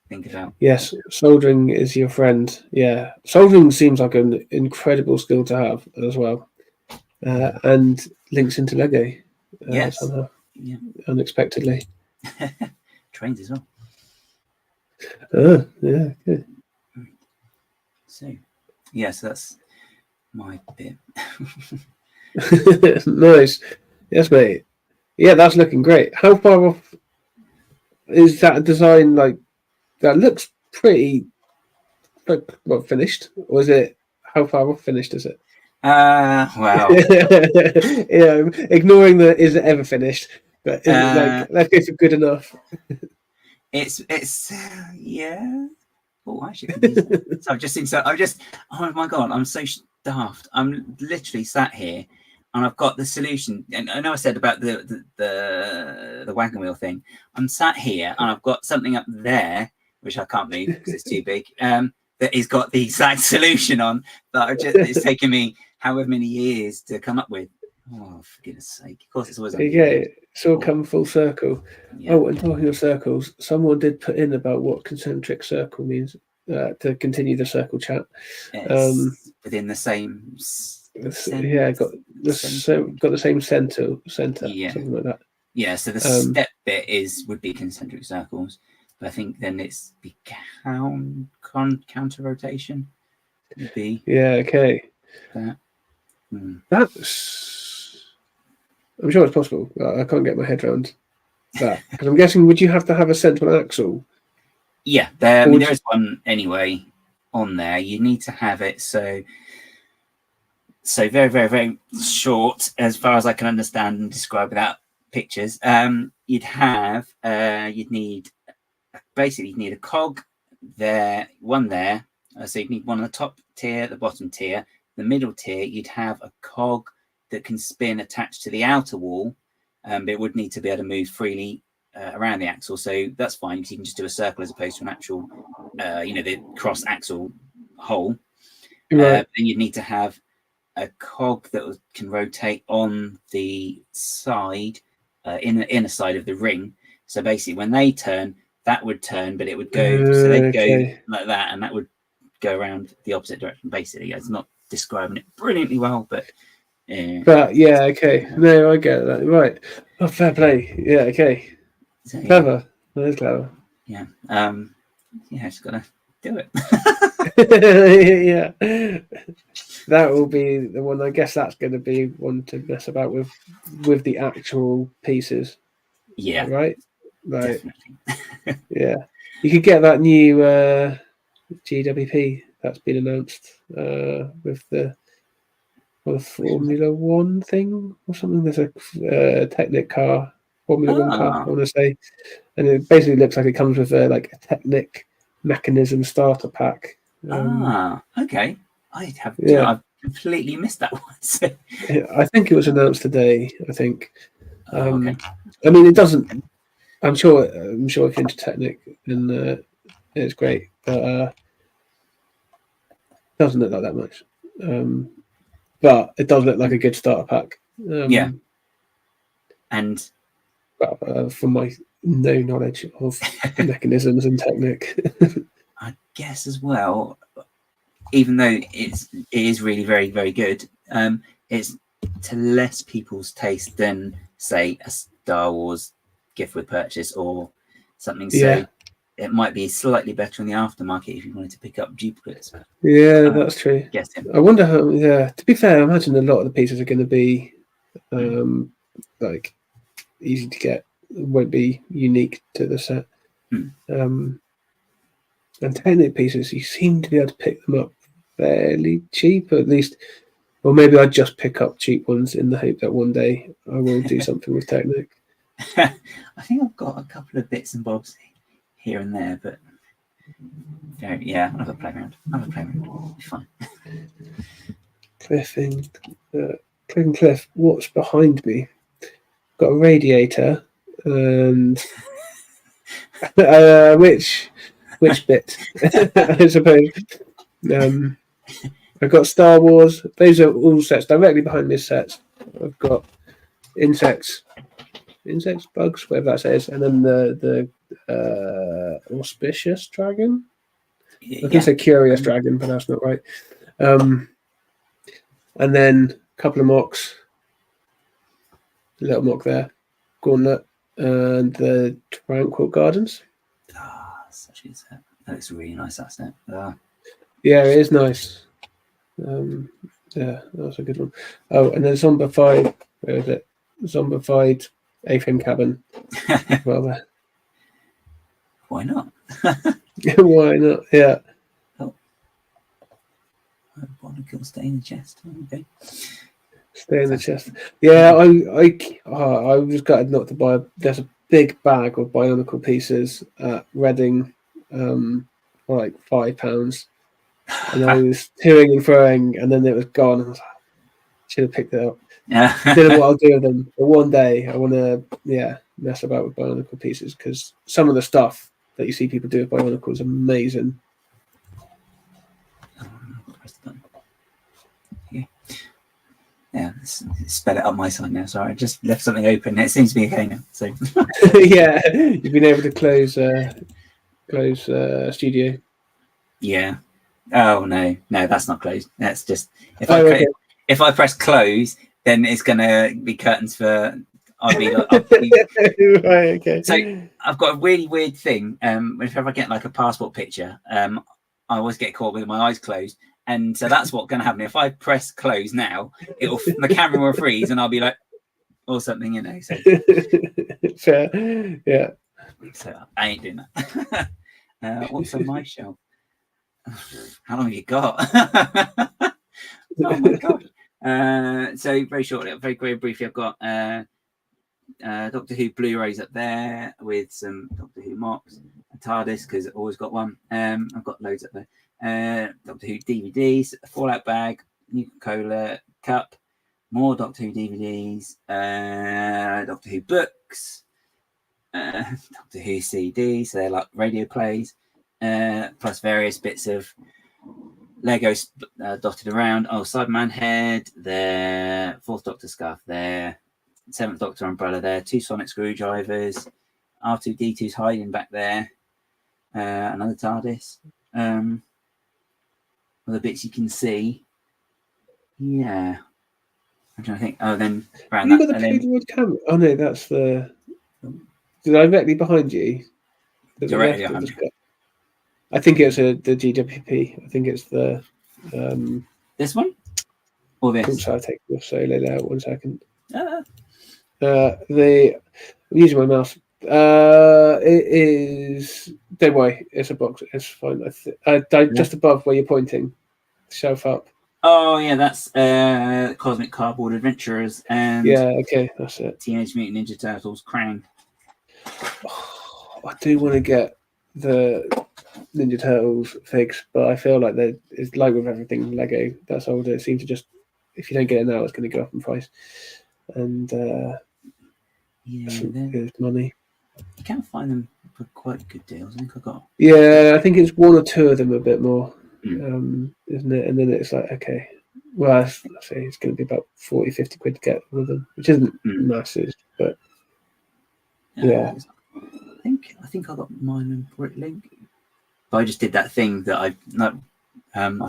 think about.
Yes, soldering is your friend. Yeah, soldering seems like an incredible skill to have as well, and links into Lego.
Yes,
somehow, unexpectedly.
Trains as well.
Yeah, good.
So, yes, that's my bit.
Nice. Yes, mate. Yeah, that's looking great. How far off is that design? Like, that looks pretty finished, or is it? How far off finished is it?
Wow.
Ignoring the is it ever finished, but is it like, let's go for good enough.
It's yeah. Oh, I should use that. So I've just oh my god, I'm so daft. I'm literally sat here and I've got the solution. And I know I said about the wagon wheel thing. I'm sat here and I've got something up there, which I can't move because it's too big. That has got the exact solution on that it's taken me however many years to come up with. Oh, for goodness sake. Of course, it's always
it's all come full circle.
Yeah.
Oh, and talking of circles, someone did put in about what concentric circle means. to continue the circle chat.
It's within the same.
Got the same center, something like that.
Yeah, so the step bit would be concentric circles, but I think then it's be counter rotation. Would be
okay.
That.
That's. I'm sure it's possible. I can't get my head around that because I'm guessing would you have to have a central axle?
Yeah, there is one anyway on there. You need to have it so very, very, very short as far as I can understand and describe without pictures. You'd need a cog there, one there. So you'd need one on the top tier, the bottom tier, the middle tier. You'd have a cog that can spin attached to the outer wall, but it would need to be able to move freely around the axle. So that's fine because you can just do a circle as opposed to an actual, the cross axle hole.
Right.
Then you'd need to have a cog that can rotate on the side, in the inner side of the ring. So basically, when they turn, that would turn, but it would go. So they'd go like that, and that would go around the opposite direction. Basically, it's not describing it brilliantly well, but.
Okay. No, I get that. Right. Oh, fair play. Yeah. Okay. So, clever. That is clever.
Yeah. Just gotta do it.
Yeah. That will be the one. I guess that's going to be one to mess about with the actual pieces.
Yeah.
Right. Yeah. You could get that new GWP that's been announced with the Formula One thing or something. There's a Technic car, Formula One car, I want to say, and it basically looks like it comes with a Technic mechanism starter pack.
Okay. I've completely missed that one. So.
I think it was announced today. I think.
Okay.
I mean, it doesn't. I'm sure if you're into Technic, and it's great, but it doesn't look like that much. But it does look like a good starter pack.
And
from my no knowledge of mechanisms and Technic,
I guess as well, even though it is really very, very good, it's to less people's taste than, say, a Star Wars gift with purchase or something. So it might be slightly better in the aftermarket if you wanted to pick up duplicates.
Yeah, that's true. I wonder how. Yeah, to be fair, I imagine a lot of the pieces are going to be easy to get. It won't be unique to the set. And Technic pieces, you seem to be able to pick them up fairly cheap, at least. Or maybe I'd just pick up cheap ones in the hope that one day I will do something with Technic.
I think I've got a couple of bits and bobs here and there, but I'll have a play around. It'll be fine.
Cliff and Cliff, what's behind me? Got a radiator and which bit? I suppose. I've got Star Wars. Those are all sets directly behind this set. I've got insects, bugs, whatever that says, and then the auspicious dragon. I can say curious dragon, but that's not right. And then a couple of MOCs, a little MOC there, Gauntlet, and the Tranquil Gardens.
Such a good set. That looks really nice, that set.
Yeah, it is nice. Yeah, that's a good one. Oh, and then Zombified. Where is it? Zombified A-frame cabin. Well, there.
Why not?
Why not? Yeah.
Oh, barnacle stay in the chest. Okay.
Stay in the chest. Yeah, I was gutted not to buy. There's a big bag of Bionicle pieces at Reading, for like £5. And I was toing and throwing, and then it was gone. I was like, should have picked it up.
Yeah.
Don't know what I'll do with them. But one day I want to, mess about with Bionicle pieces because some of the stuff that you see people do with Bionicle is amazing.
Yeah, spell it up my side now. Sorry, I just left something open. It seems to be okay now. So
yeah, you've been able to close studio.
Yeah. Oh no, that's not closed. That's just if I press close, then it's gonna be curtains for. I'll be
right. Okay.
So I've got a really weird thing. If I get like a passport picture, I always get caught with my eyes closed, and so that's what's gonna happen. If I press close now, the camera will freeze, and I'll be like, or something, So
fair. Yeah.
So I ain't doing that. What's on my shelf? How long have you got? Oh my god! So very shortly, very briefly, I've got Doctor Who Blu-rays up there with some Doctor Who MOCs, a TARDIS because I've always got one. I've got loads up there. Doctor Who DVDs, a Fallout bag, Nuka-Cola cup, more Doctor Who DVDs, Doctor Who books, Doctor Who CDs. So they're like radio plays. Plus various bits of Legos dotted around. Oh, Cyberman head there, Fourth Doctor scarf there, Seventh Doctor umbrella there, 2 sonic screwdrivers, R2D2's hiding back there, another TARDIS. Other bits you can see. Yeah. I'm trying to think. Oh, then around
you
that.
got the Polaroid camera. Oh no, that's the directly behind you.
Directly behind you.
I think it's the GWP. I think it's the
this one or this.
Oops, I'll take the solo there. 1 second. I'm using my mouse. It is. Don't worry, it's a box. It's fine. Just above where you're pointing, shelf up.
Oh yeah, that's Cosmic Cardboard Adventurers and
okay, that's it.
Teenage Mutant Ninja Turtles Krang.
Oh, I do want to get the Ninja Turtles figs, but I feel like it's like with everything Lego that's older. It seems to just, if you don't get it now, it's going to go up in price, and there's money.
You can find them for quite good deals. I think I got.
Yeah, I think it's 1 or 2 of them a bit more, isn't it? And then it's like, okay, well, I say it's going to be about 40-50 quid to get one of them, which isn't massive, but yeah.
I think I got mine in Britlink. But I just did that thing that I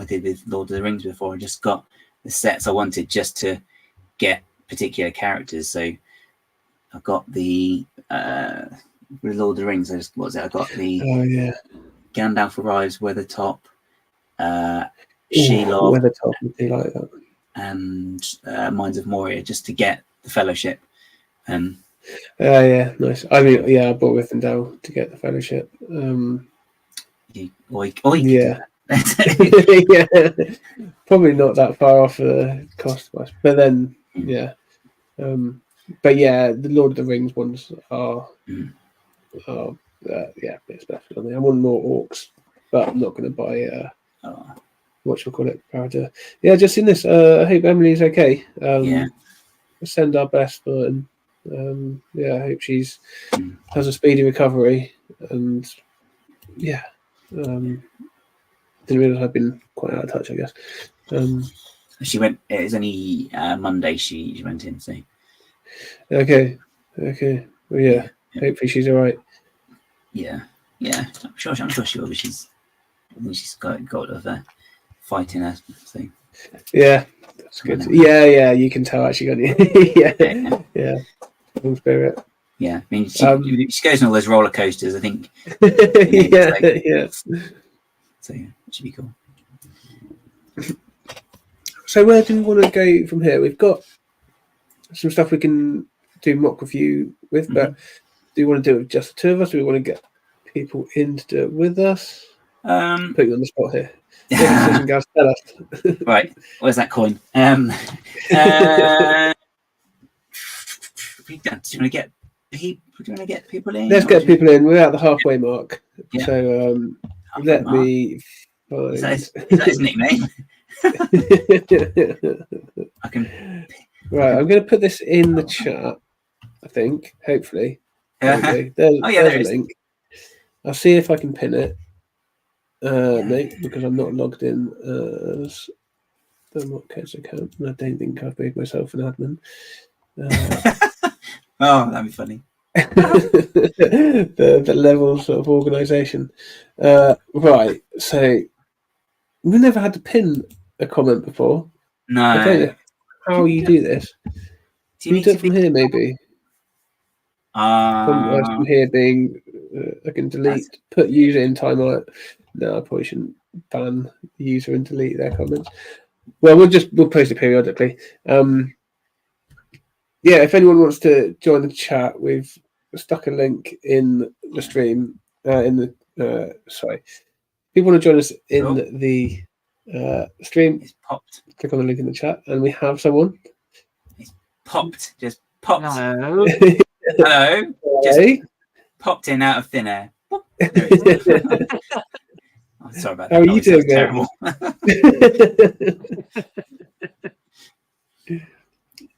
did with Lord of the Rings before. I just got the sets I wanted just to get particular characters. So I got the with Lord of the Rings. I got the Gandalf arrives, Weathertop, Shelob,
Weathertop would be like that,
and Mines of Moria, just to get the Fellowship.
Yeah, nice. I mean, I bought Rivendell to get the Fellowship. Probably not that far off the cost wise, but then but yeah, the Lord of the Rings ones are it's special. I mean, I want more orcs, but I'm not going to buy Paradise. Yeah, just in this. I hope Emily's okay. Send our best, and I hope she's has a speedy recovery, and didn't realise I'd been quite out of touch, I guess.
She went. It was only Monday she went in. So
okay. Well, yeah. Hopefully she's all right.
Yeah. I'm sure she will. But she's got a fight in her. So
yeah, that's good. Yeah. You can tell actually, can't you? yeah. Full spirit.
Yeah, I mean, she goes on all those roller coasters, I think.
Yeah.
So yeah, it should be cool.
So where do we want to go from here? We've got some stuff we can do mock review with, but do you want to do it with just the 2 of us? Or do we want to get people in to do it with us? Put you on the spot here. Guys, tell us.
Right, where's that coin? Do you want to get people in?
Let's get people in. We're at the halfway mark. Yeah. So let me find.
Is that his nickname? I can.
Right, I'm going to put this in the chat. I think, hopefully. There's a link. I'll see if I can pin it. No, because I'm not logged in as the MOC Heads account, and I don't think I've made myself an admin.
Oh, that'd be funny.
the levels of organisation. Right, so we've never had to pin a comment before. I don't
No.
know how you do this.
Do you
Can you do it from here, maybe? From here being, I can delete, put user in timeout. No, I probably shouldn't ban the user and delete their comments. Well, we'll post it periodically. Yeah, if anyone wants to join the chat, we've stuck a link in the stream. Sorry, if you want to join us in the stream,
it's popped.
Click on the link in the chat, and we have someone.
It's popped, just popped.
Hello.
Hello. Just popped in out of thin air. Oh, sorry about that.
How are you doing,
terrible.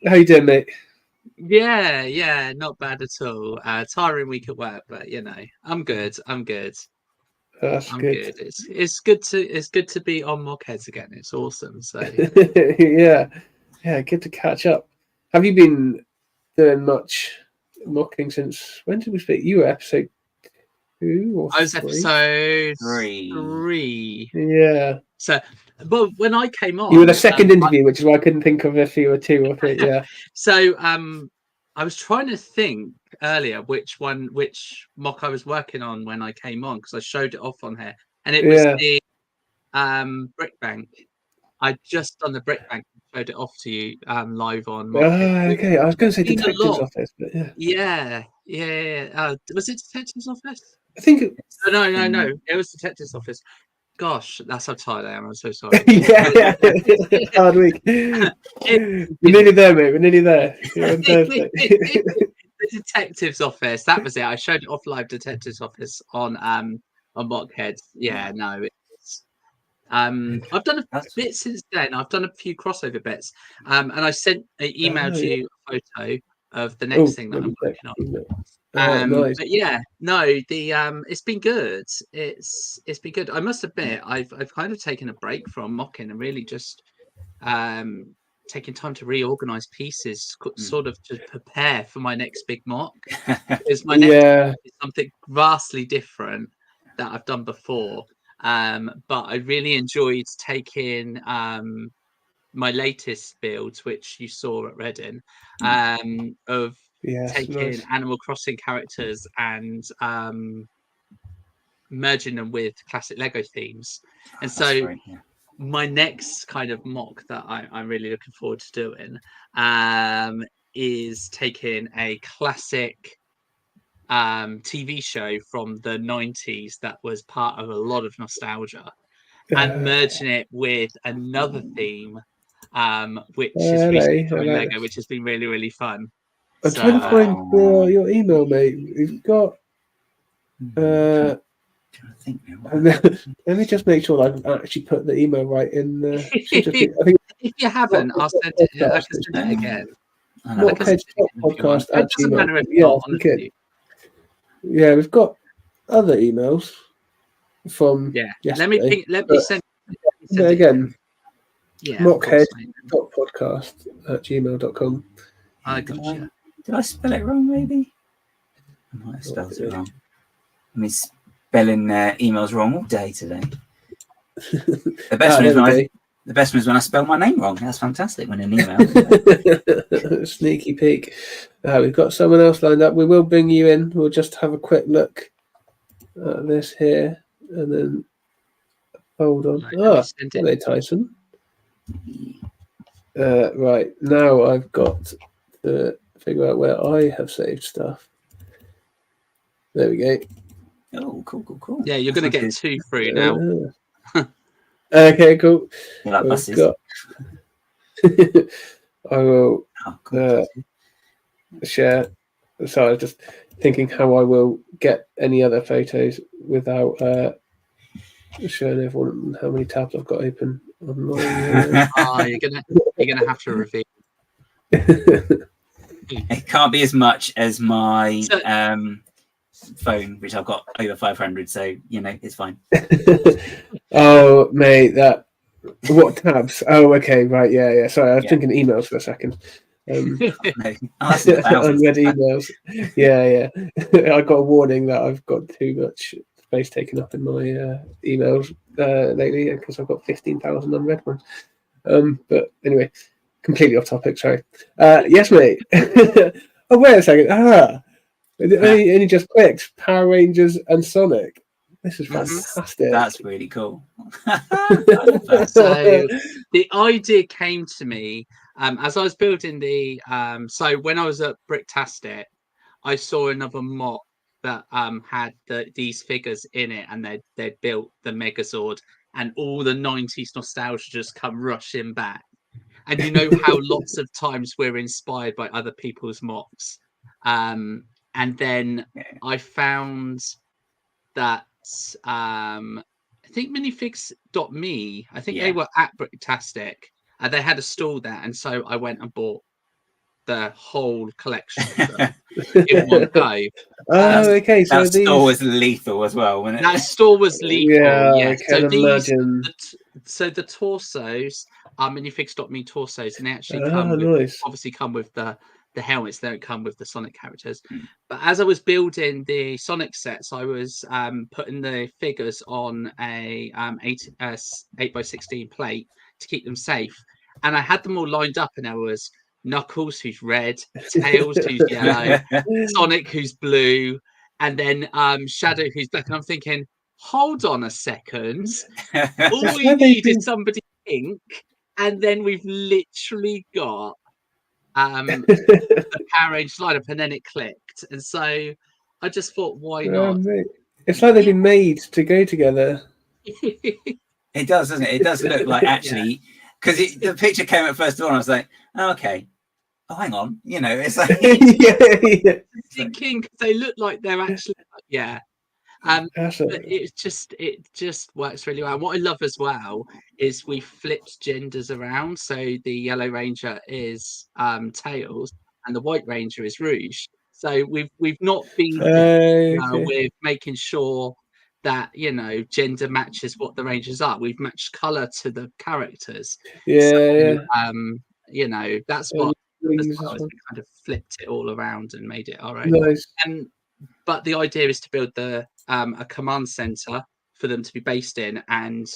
How you doing, mate?
Yeah, not bad at all. Tiring week at work, but I'm good.
That's good.
It's good to be on MOC Heads again. It's awesome. So
yeah, good to catch up. Have you been doing much mocking since when did we speak? You were episode 2 or
I was
3?
episode
3.
Yeah. So, but when I came on,
you were the second interview, which is why I couldn't think of if you were 2 or 3. Yeah.
So, I was trying to think earlier which mock I was working on when I came on, because I showed it off on here, and it was the brick bank. I just done the brick bank and showed it off to you live on MOC Heads.
Okay. I was going to say Detective's Office, but yeah.
Was it Detective's Office?
I think
No. It was Detective's Office. Gosh, that's how tired I am. I'm so sorry.
yeah. Hard week. We're nearly there, mate. We're nearly there.
The Detective's Office. That was it. I showed it off live. Detective's Office on MOC Heads. Yeah, no. I've done a bit since then. I've done a few crossover bits. And I emailed you a photo of the next thing that I'm working on.
Nice.
But yeah, no, it's been good. It's been good. I must admit, I've kind of taken a break from mocking and really just taking time to reorganize pieces, sort of to prepare for my next big mock. Because my next mock is something vastly different that I've done before. But I really enjoyed taking my latest builds, which you saw at Reading, of taking Animal Crossing characters and merging them with classic Lego themes. And so my next kind of mock that I'm really looking forward to doing is taking a classic TV show from the 90s that was part of a lot of nostalgia and merging it with another theme which is recently from Lego, which has been really, really fun.
I'm trying to find your email, mate. We've got let me just make sure that I've actually put the email right in the
if you haven't, I'll send it. I can send it again.
Podcast@gmail.com. Yeah, we've got other emails from yesterday.
Let me send
it again.
Yeah,
mockhead.podcast@gmail.com.
I gotcha.
Did I spell it wrong, maybe? I might have spelled it wrong. I mean, spelling emails wrong all day today. The best one is when I spell my name wrong. That's fantastic when an email.
Sneaky peek. We've got someone else lined up. We will bring you in. We'll just have a quick look at this here, and then hold on. Hello, Tyson. Right now, I've got to figure out where I have saved stuff. There we go.
Oh, cool.
Yeah, you're going to get 2 through now.
Okay, cool.
You like buses?
I will share. So I was just thinking how I will get any other photos without showing everyone how many tabs I've got open on my.
You're gonna have to reveal.
It can't be as much as my phone, which I've got over 500, so it's fine.
Oh, mate, what tabs? Oh, okay, right, yeah. Sorry, I was thinking emails for a second. Unread emails. Yeah. I got a warning that I've got too much space taken up in my emails lately because I've got 15,000 unread ones. But anyway, completely off topic. Sorry. Yes, mate. Oh, wait a second. It only just clicked. Power Rangers and Sonic. This is fantastic.
That's really cool.
So the idea came to me as I was building the. So when I was at Bricktastic, I saw another MOC that had these figures in it, and they built the Megazord, and all the 90s nostalgia just come rushing back. And you know how lots of times we're inspired by other people's MOCs. And then I found that I think Minifigs.me, I think they were at Bricktastic, and they had a stall there, and so I went and bought the whole collection in one go.
Okay. So
that store was lethal as well, wasn't it?
That store was lethal.
Yeah, I can imagine.
So the torsos are Minifigs.me torsos, and they actually obviously come with the helmets. They don't come with the Sonic characters. But as I was building the Sonic sets, I was putting the figures on a 8x16 plate to keep them safe, and I had them all lined up, and there was Knuckles, who's red, Tails, who's yellow, Sonic, who's blue, and then Shadow, who's black. And I'm thinking, hold on a second, all we need is somebody pink, and then we've literally got the Power Rangers lineup, and then it clicked. And so I just thought, why not?
It's like they've been made to go together.
It does, doesn't it? It does look like actually, because the picture came up first of all, and I was like, oh, okay. Oh, hang on. You know, it's like
thinking they look like they're actually but it just works really well. What I love as well is we flipped genders around. So the Yellow Ranger is Tails, and the White Ranger is Rouge. So we've not been with making sure that gender matches what the Rangers are. We've matched color to the characters. That's what as well as we kind of flipped it all around and made it our own.
Nice.
But the idea is to build a command center for them to be based in, and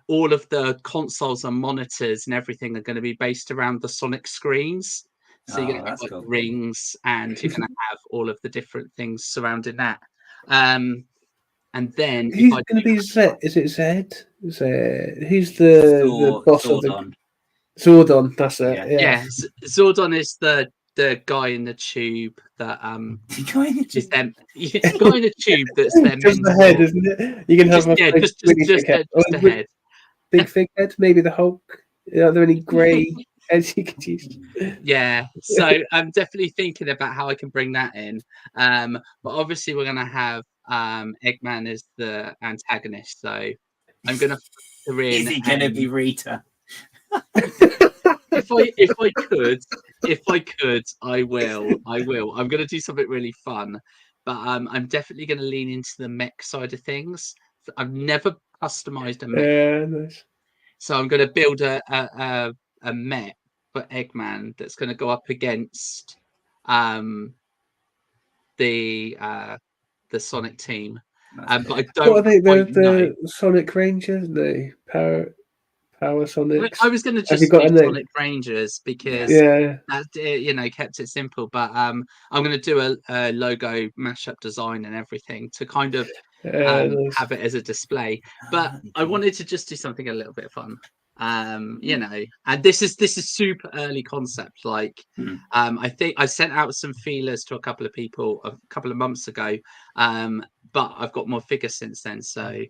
all of the consoles and monitors and everything are going to be based around the Sonic screens. So you're going to have rings, and you're going to have all of the different things surrounding that. And then
who's going to be Zed? Is it Zed? Who's the boss of the Zordon? That's it.
Yeah. Zordon is the guy in the tube that is them. The guy in the tube that's them.
Just the head, isn't it? You can have
just a head.
Big fig head, maybe the Hulk. Are there any grey heads you could use?
Yeah, so I'm definitely thinking about how I can bring that in. But obviously we're gonna have Eggman as the antagonist, so I'm gonna factor in.
Is he gonna be Rita?
If I could, I will. I'm going to do something really fun, but I'm definitely going to lean into the mech side of things. I've never customized a mech.
Yeah, nice.
So I'm going to build a mech for Eggman that's going to go up against the Sonic team. But I don't.
What are they? The Sonic Rangers? No, Power Sonic.
I was going to just do Sonic Rangers because that kept it simple. But I'm going to do a logo mashup design and everything to kind of have it as a display. But I wanted to just do something a little bit fun. And this is super early concept. Like I think I sent out some feelers to a couple of people a couple of months ago. But I've got more figures since then. So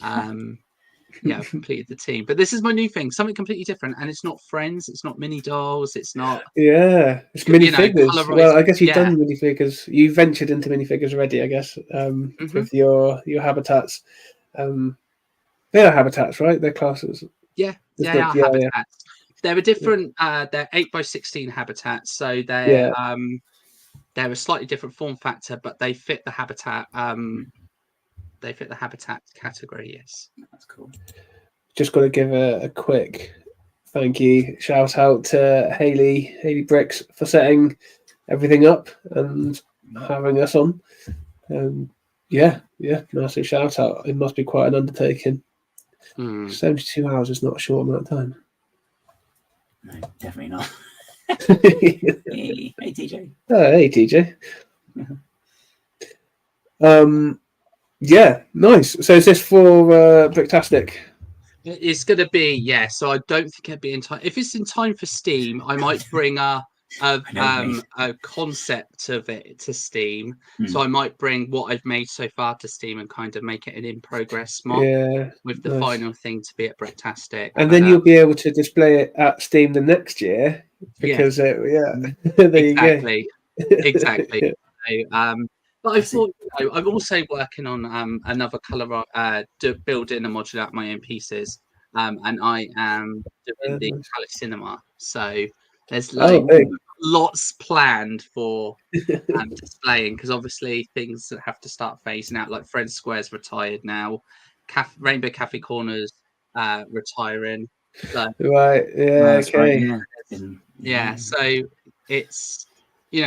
I've completed the team. But this is my new thing, something completely different, and it's not friends, it's not mini dolls, it's not
it's minifigures. Well, I guess you've done minifigures. You ventured into minifigures already, I guess, with your habitats. They are habitats, right? They're classes.
Habitats. They're a different they're 8x16 habitats, so they're a slightly different form factor, but they fit the habitat category. Yes,
that's cool.
Just got to give a quick thank you, shout out to Haley Bricks for setting everything up and having us on. yeah, massive shout out. It must be quite an undertaking.
Hmm.
72 hours is not a short amount of time.
No, definitely not.
Oh,
Hey, TJ.
hey, TJ. Yeah, nice. So is this for Bricktastic?
It's going to be, yeah. So I don't think it'd be in time. If it's in time for Steam, I might bring a concept of it to Steam. So I might bring what I've made so far to Steam and kind of make it an in progress mock
Yeah,
with the
nice.
final thing to be at Bricktastic.
And then you'll be able to display it at Steam the next year because there
exactly,
you go.
exactly. So, but I thought, I'm also working on another color building a module out my own pieces, and I am doing the
Nice.
color cinema. So there's
big.
lots planned for displaying, because obviously things that have to start phasing out, like Fred Square's retired now, Rainbow Cafe Corners retiring. So,
Right. Yeah. Okay.
Right,
yeah. So it's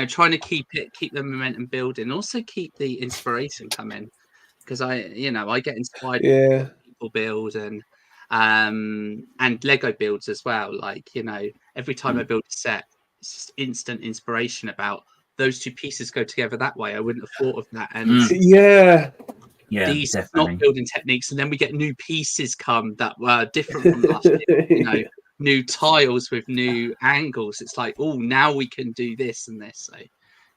trying to keep the momentum building, and also keep the inspiration coming, because I get inspired
Yeah.
by people build and Lego builds as well. Like every time I build a set, it's just instant inspiration about those two pieces go together that way. I wouldn't have thought of that, and
Yeah.
these
definitely.
not building techniques, and then we get new pieces come that were different from last year. New tiles with new angles. It's like, oh, now we can do this and this. So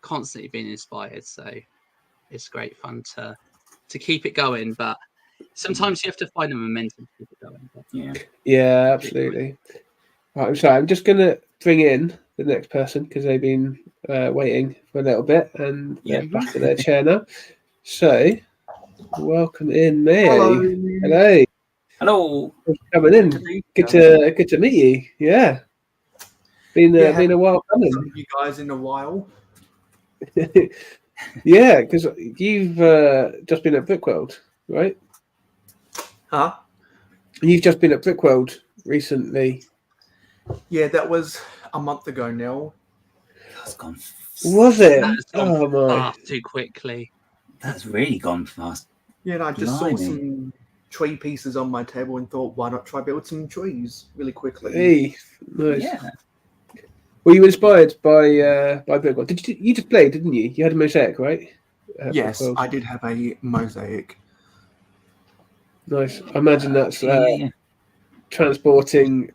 constantly being inspired. So it's great fun to keep it going, but sometimes you have to find a momentum to keep it going. But,
yeah, absolutely. Right, I'm sorry. I'm just gonna bring in the next person because they've been waiting for a little bit and they're back in their chair now. So welcome in, May. Hello.
Hello.
Thanks for coming in. Good to meet you. Yeah. Been a while coming.
You guys in a while.
Yeah, because you've just been at Brickworld, right?
Huh?
You've just been at Brickworld recently.
Yeah, that was a month ago now.
That's gone.
Was it?
That's gone far too quickly.
That's really gone fast.
Yeah, and I just saw some tree pieces on my table and thought, why not try build some trees really quickly?
Hey, nice.
Yeah.
Were you inspired by Brickworld? You just played, didn't you? You had a mosaic, right?
Yes,
Brickworld.
I did have a mosaic.
Nice. I imagine that's transporting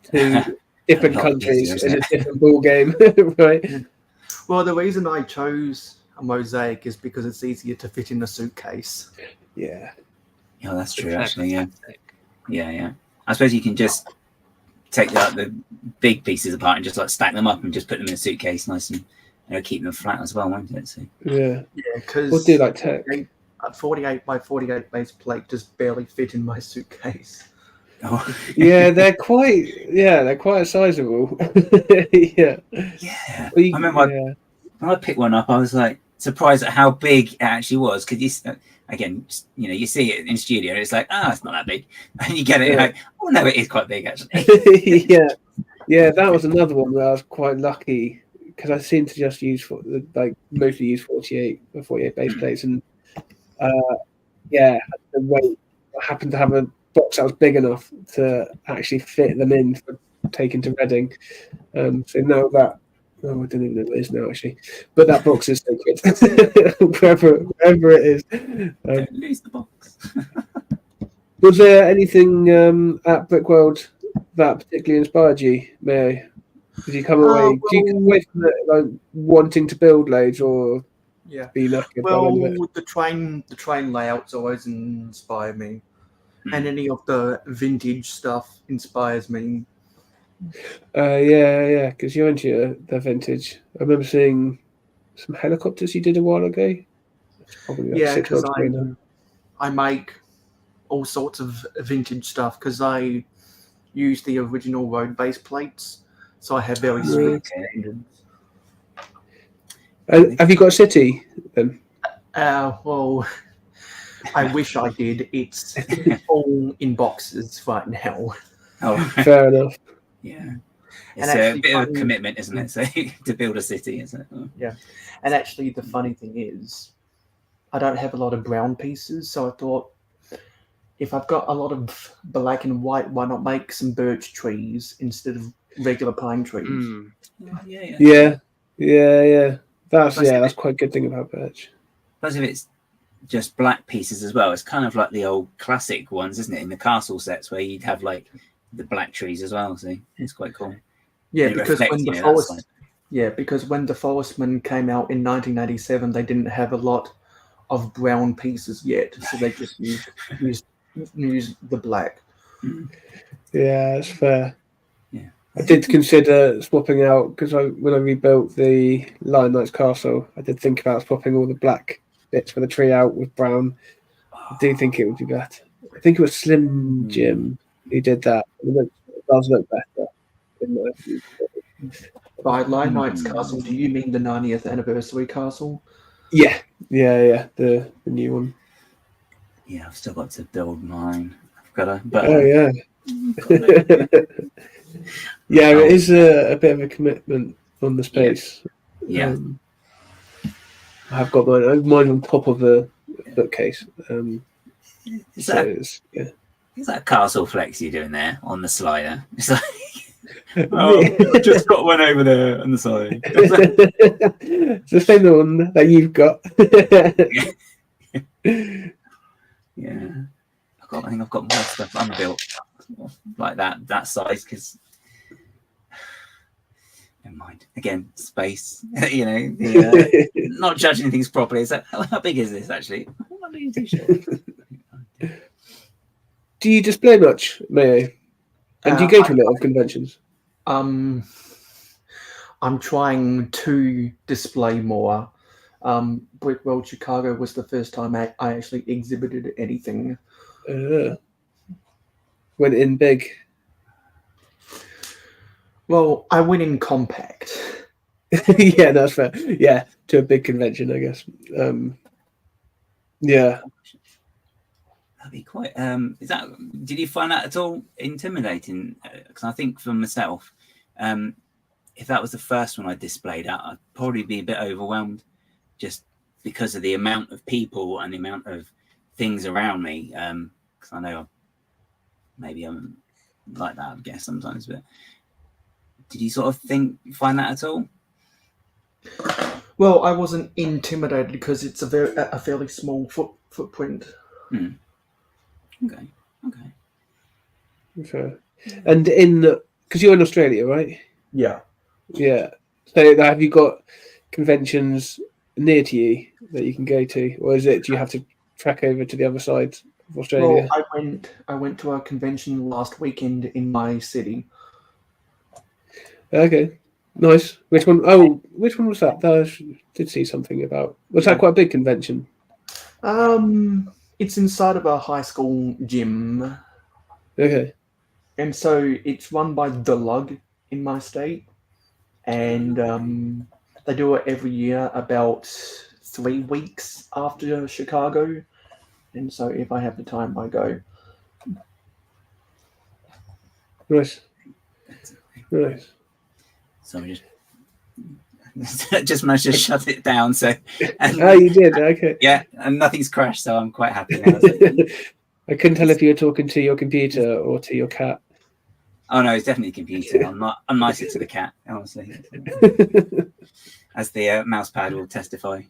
to different countries in a different ball game, right?
Yeah. Well, the reason I chose a mosaic is because it's easier to fit in a suitcase.
Yeah.
Yeah, that's true. Actually, yeah. I suppose you can just take the big pieces apart and just like stack them up and just put them in a suitcase, nice and keep them flat as well, won't it? So.
Yeah.
Because
we'll do like tech.
A 48 by 48 base plate just barely fit in my suitcase.
Oh.
Yeah, they're quite sizable. Yeah.
Yeah.
Well,
I remember when I picked one up, I was like surprised at how big it actually was, because you see it in studio and it's like, it's not that big, and you get it like, oh no, it is quite big actually.
Yeah, that was another one where I was quite lucky because I seem to just mostly use 48 base plates, and the weight. I happened to have a box that was big enough to actually fit them in for taking to Reading. So now that I don't even know what it is now actually, but that box is sacred wherever it is.
Don't lose the box.
Was there anything at Brickworld that particularly inspired you, May? Did you come away? Do you come away from it wanting to build loads, or be knackered by the end of it?
The train layouts always inspire me, and any of the vintage stuff inspires me.
Because you're into the vintage. I remember seeing some helicopters you did a while ago. Probably 6 months ago now.
I make all sorts of vintage stuff because I use the original road base plates, so I have very strict standards.
Have you got a city then?
Well, I wish I did. It's all in boxes right now.
Oh,
fair enough.
Yeah. It's a bit of a commitment, isn't it? So to build a city, isn't it?
Yeah. And actually, the funny thing is, I don't have a lot of brown pieces, so I thought if I've got a lot of black and white, why not make some birch trees instead of regular pine trees?
Mm.
Yeah. That's
Plus if
that's quite a good thing about birch.
Plus, if it's just black pieces as well, it's kind of like the old classic ones, isn't it? In the castle sets where you'd have like the black trees as well. So it's quite cool.
Yeah,
And it
because
reflects,
when
you
the
know, that
forest,
side.
yeah, because when the Forestman came out in 1987, they didn't have a lot of brown pieces yet, so they just used the black.
Yeah, that's fair.
Yeah.
I did consider swapping out because when I rebuilt the Lion Knight's castle, I did think about swapping all the black bits for the tree out with brown. I do think it would be better. I think it was Slim Jim who did that. It does look better. In my view.
By Lion Knight's castle, do you mean the 90th anniversary castle?
Yeah, the new one.
Yeah, I've still got to build mine. I've got to, but
Yeah. Yeah, it is a bit of a commitment on the space.
Yeah.
I have got mine on top of the bookcase.
Is
It's
that castle flex you're doing there on the slider? It's like, I just got one over there on the side.
It's the same one that you've got.
Yeah, I think I've got more stuff unbuilt like that size because. Never mind. Again, space. Not judging things properly. So how big is this actually? I'm not being too sure.
Do you display much, Mayo? And do you go to a lot of conventions?
I'm trying to display more. Brick World Chicago was the first time I actually exhibited anything.
Went in big.
Well, I went in compact.
Yeah, that's fair. Yeah, to a big convention, I guess. Yeah.
That'd be quite. Did you find that at all intimidating? Because I think for myself, if that was the first one I displayed at, I'd probably be a bit overwhelmed, just because of the amount of people and the amount of things around me. Because I know maybe I'm like that, I guess sometimes. But did you sort of find that at all?
Well, I wasn't intimidated because it's a fairly small footprint.
Okay.
Fair. And because you're in Australia, right?
Yeah.
Yeah. So have you got conventions near to you that you can go to, or do you have to track over to the other side of Australia?
Well, I went to a convention last weekend in my city.
Okay, nice. Which one? Oh, which one was that? I did see something about. Was that quite a big convention?
It's inside of a high school gym.
Okay.
And so it's run by The Lug in my state. And they do it every year about 3 weeks after Chicago. And so if I have the time, I go.
Nice.
So we just managed to shut it down. So,
you did. Okay.
Yeah, and nothing's crashed, so I'm quite happy now.
I couldn't tell if you were talking to your computer or to your cat.
Oh no, it's definitely a computer. I'm nicer to the cat, honestly, as the mouse pad will testify.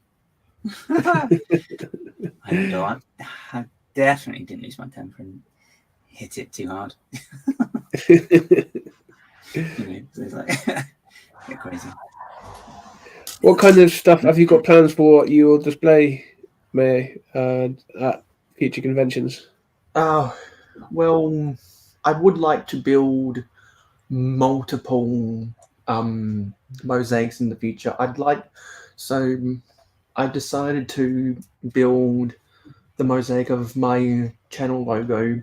I definitely didn't lose my temper and hit it too hard. So it's like get crazy.
What kind of stuff have you got plans for what you will display, May, at future conventions?
Well, I would like to build multiple mosaics in the future. I decided to build the mosaic of my channel logo,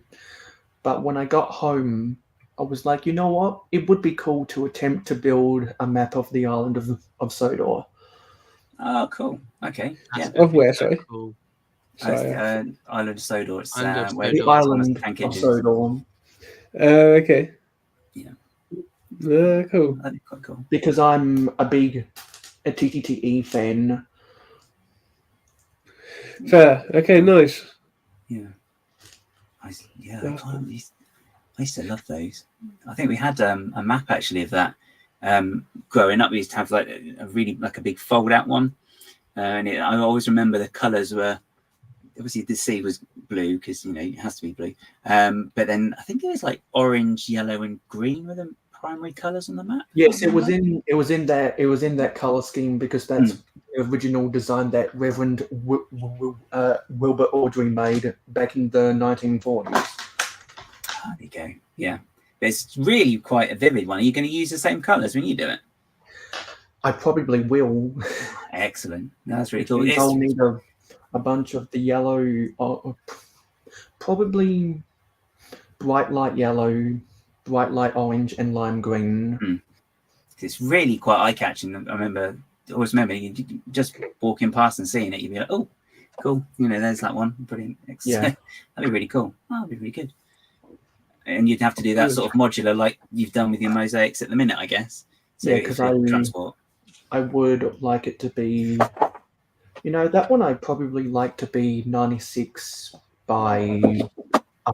but when I got home, I was like, you know what? It would be cool to attempt to build a map of the island of Sodor.
Oh, cool. Okay. Yeah.
Of where, sorry?
Cool.
Island of Sodor. It's where
the island of Sodor.
Okay.
Yeah.
Cool.
That'd be quite cool.
Because I'm a big TTTE fan.
Fair. Okay, nice.
Yeah. I used to love those. I think we had a map actually of that. Growing up, we used to have like a really like a big fold-out one, and I always remember the colours were obviously the sea was blue because it has to be blue. But then I think it was like orange, yellow, and green were the primary colours on the map.
Yes, it was in that color scheme because that's the original design that Reverend Wilbur Audrey made back in the 1940s.
There you go. Yeah, but it's really quite a vivid one. Are you going to use the same colours when you do it?
I probably will.
Excellent. No, that's really cool.
I'll need a bunch of the yellow, probably bright light yellow, bright light orange, and lime green.
It's really quite eye-catching. I always remember you just walking past and seeing it, you'd be like, oh, cool. There's that one. Brilliant.
Yeah.
That'd be really cool. Oh, that'd be really good. And you'd have to do that sort of modular like you've done with your mosaics at the minute, I guess. So
yeah, because I would like it to be, that one I'd probably like to be 96 by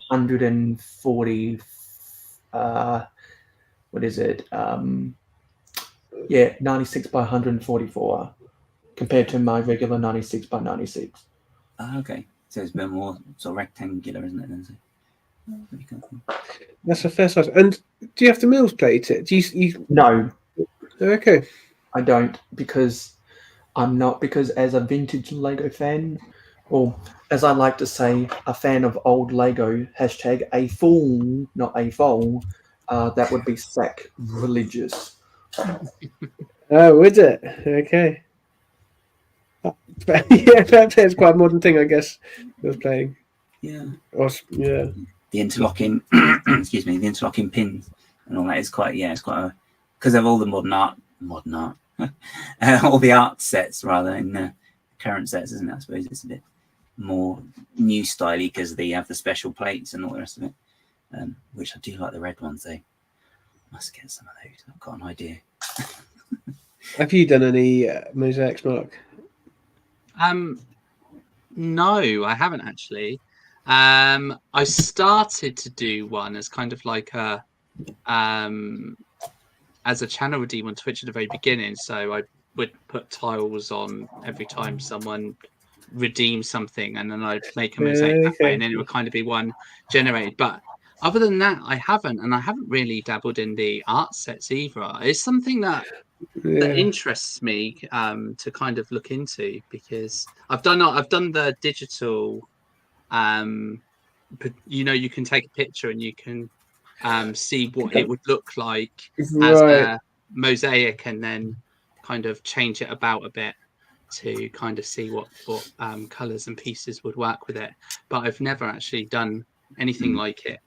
140. What is it? 96 by 144 compared to my regular 96 by 96.
Okay. So it's a bit more sort of rectangular, isn't it? Then? Pretty cool.
That's a fair size. And do you have to mills plate it? Do you?
No.
Okay.
I don't because I'm not, because as a vintage Lego fan, or as I like to say, a fan of old Lego, hashtag a fool, not a fool, that would be sacrilegious.
Oh, would it? Okay. Yeah, that's quite a modern thing, I guess. I was playing.
Yeah.
Yeah.
The interlocking, excuse me, the interlocking pins and all that is quite, it's quite a, because of all the modern art, all the art sets rather than current sets, isn't it? I suppose it's a bit more new styly because they have the special plates and all the rest of it, which I do like the red ones though. Must get some of those. I've got an idea.
Have you done any mosaics, Mark?
No, I haven't actually. I started to do one as kind of like a as a channel redeem on Twitch at the very beginning. So I would put tiles on every time someone redeemed something, and then I'd make a mosaic that way, and then it would kind of be one generated. But other than that, I haven't really dabbled in the art sets either. It's something that interests me to kind of look into, because I've done the digital. You can take a picture and you can see what it would look like as a mosaic, and then kind of change it about a bit to kind of see what colors and pieces would work with it. But I've never actually done anything like it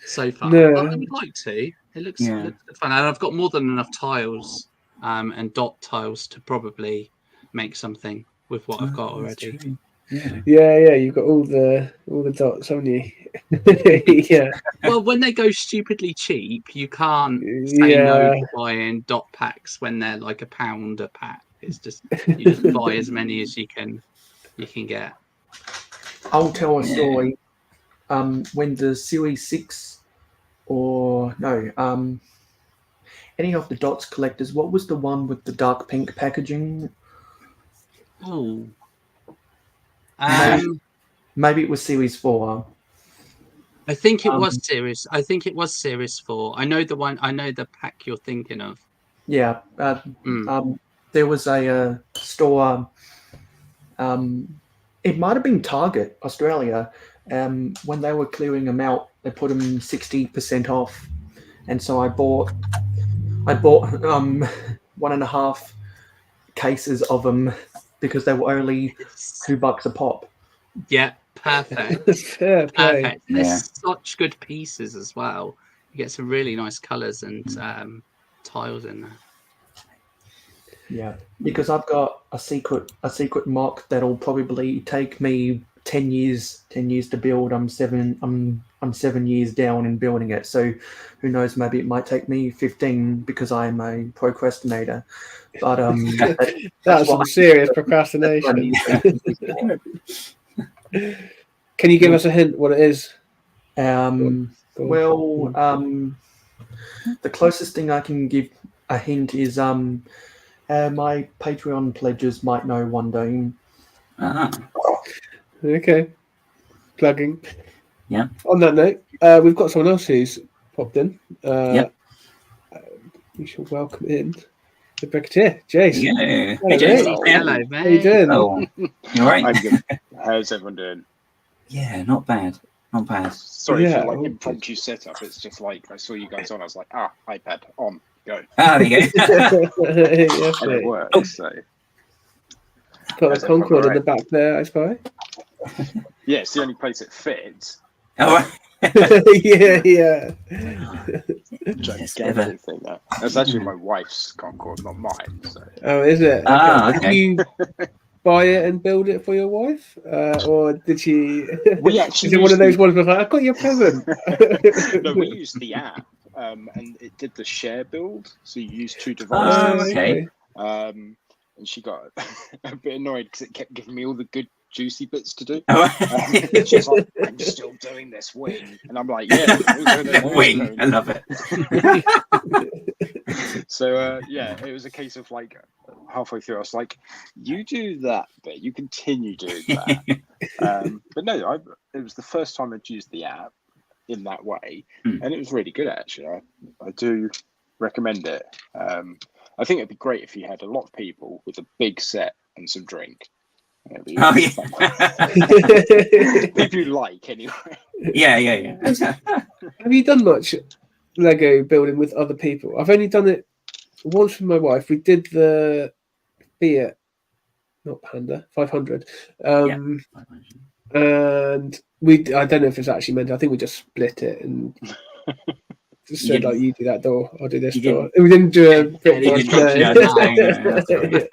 so far.
No.
But I would like to. It looks fun, and I've got more than enough tiles and dot tiles to probably make something with what I've got already.
True.
Yeah, you've got all the dots, haven't you? Yeah.
Well, when they go stupidly cheap, you can't say no to buying dot packs when they're like £1 a pack. It's just you just buy as many as you can get.
I'll tell a story. When the Series 6 any of the dots collectors, what was the one with the dark pink packaging?
Oh.
Maybe it was Series 4.
I think it was Series 4. I know the pack you're thinking of.
Yeah. There was a store. It might have been Target Australia. When they were clearing them out, they put them 60% off, and so I bought 1.5 cases of them because they were only $2 a pop.
Yeah, perfect.
Fair play.
Perfect. There's such good pieces as well. You get some really nice colours and tiles in there.
Yeah, because I've got a secret MOC that'll probably take me 10 years to build. I'm 7 years down in building it. So who knows, maybe it might take me 15 because I'm a procrastinator. But
that's some serious procrastination. Can you give us a hint what it is?
The closest thing I can give a hint is my Patreon pledges might know one day.
Okay. Plugging.
Yeah.
On that note, we've got someone else who's popped in. We shall welcome in the Brigadier, Jason.
Yeah.
Hello,
Hello,
mate.
mate.
How you doing?
Oh, you all right?
I'm good. How's everyone doing?
Yeah, not bad. Not bad.
Sorry
Yeah,
for like
all
impromptu setup. It's just like I saw you guys on. I was like, iPad on, go,
Ah, there you go.
Yes,
and it
mate.
works. So
Got
How's
a
everyone
Concorde in the
alright?
back there, I spy.
yeah, it's the only place it fits.
Oh,
yeah.
yes, bit of a-
Gigantic thing. That's actually my wife's Concorde, not mine. So
Oh, is it?
Ah,
Did
okay.
you buy it and build it for your wife, or did she?
we actually
Is it one of
used
those ones where like, I got your present?
no, we used the app, and it did the share build. So you use two
Oh,
devices.
okay.
And she got a bit annoyed because it kept giving me all the good juicy bits to do.
Oh,
She's like, I'm still doing this wing, and I'm like, yeah,
wing. I love it.
So yeah, it was a case of like halfway through, I was like, you do that bit, you continue doing that. But no, it was the first time I'd used the app in that way, and it was really good actually. I do recommend it. I think it'd be great if you had a lot of people with a big set and some drink.
Oh, yeah.
People you like anyway.
Yeah.
Have you done much Lego building with other people? I've only done it once with my wife. We did the Fiat, not Panda, 500. And I don't know if it's actually meant. I think we just split it and just said, like, you do that door, I'll do this door. We didn't do a bit
You
more.
didn't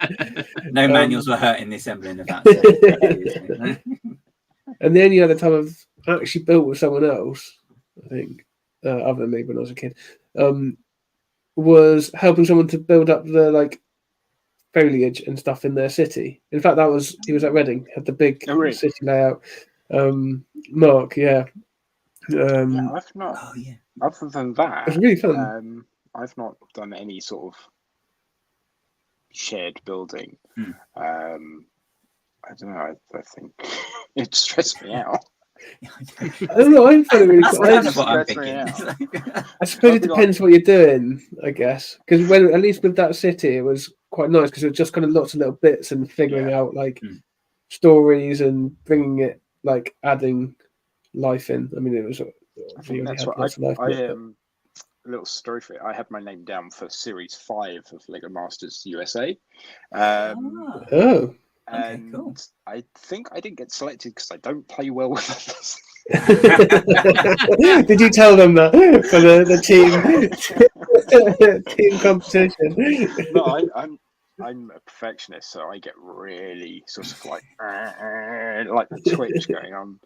No manuals were hurt in the assembling of that.
And the only other time I've actually built with someone else, I think, other than me when I was a kid, was helping someone to build up the like foliage and stuff in their city. In fact, he was at Reading, had the big city layout. Mark, yeah.
Yeah, I've not.
Oh, yeah.
Other than that,
It was really fun.
I've not done any sort of shared building. I don't know. I think it stressed me out.
I don't know. I find it really cool.
That's what I'm thinking.
I suppose it depends what you're doing, I guess. Because at least with that city, it was quite nice because it was just kind of lots of little bits and figuring out like stories and bringing it, like adding life in. I mean, it was.
I think that's what a little story for it. I had my name down for Series 5 of Lego Masters USA.
Oh.
And
cool.
I think I didn't get selected because I don't play well with others.
Did you tell them that for the team competition?
No, I'm a perfectionist, so I get really sort of like the twitch going on.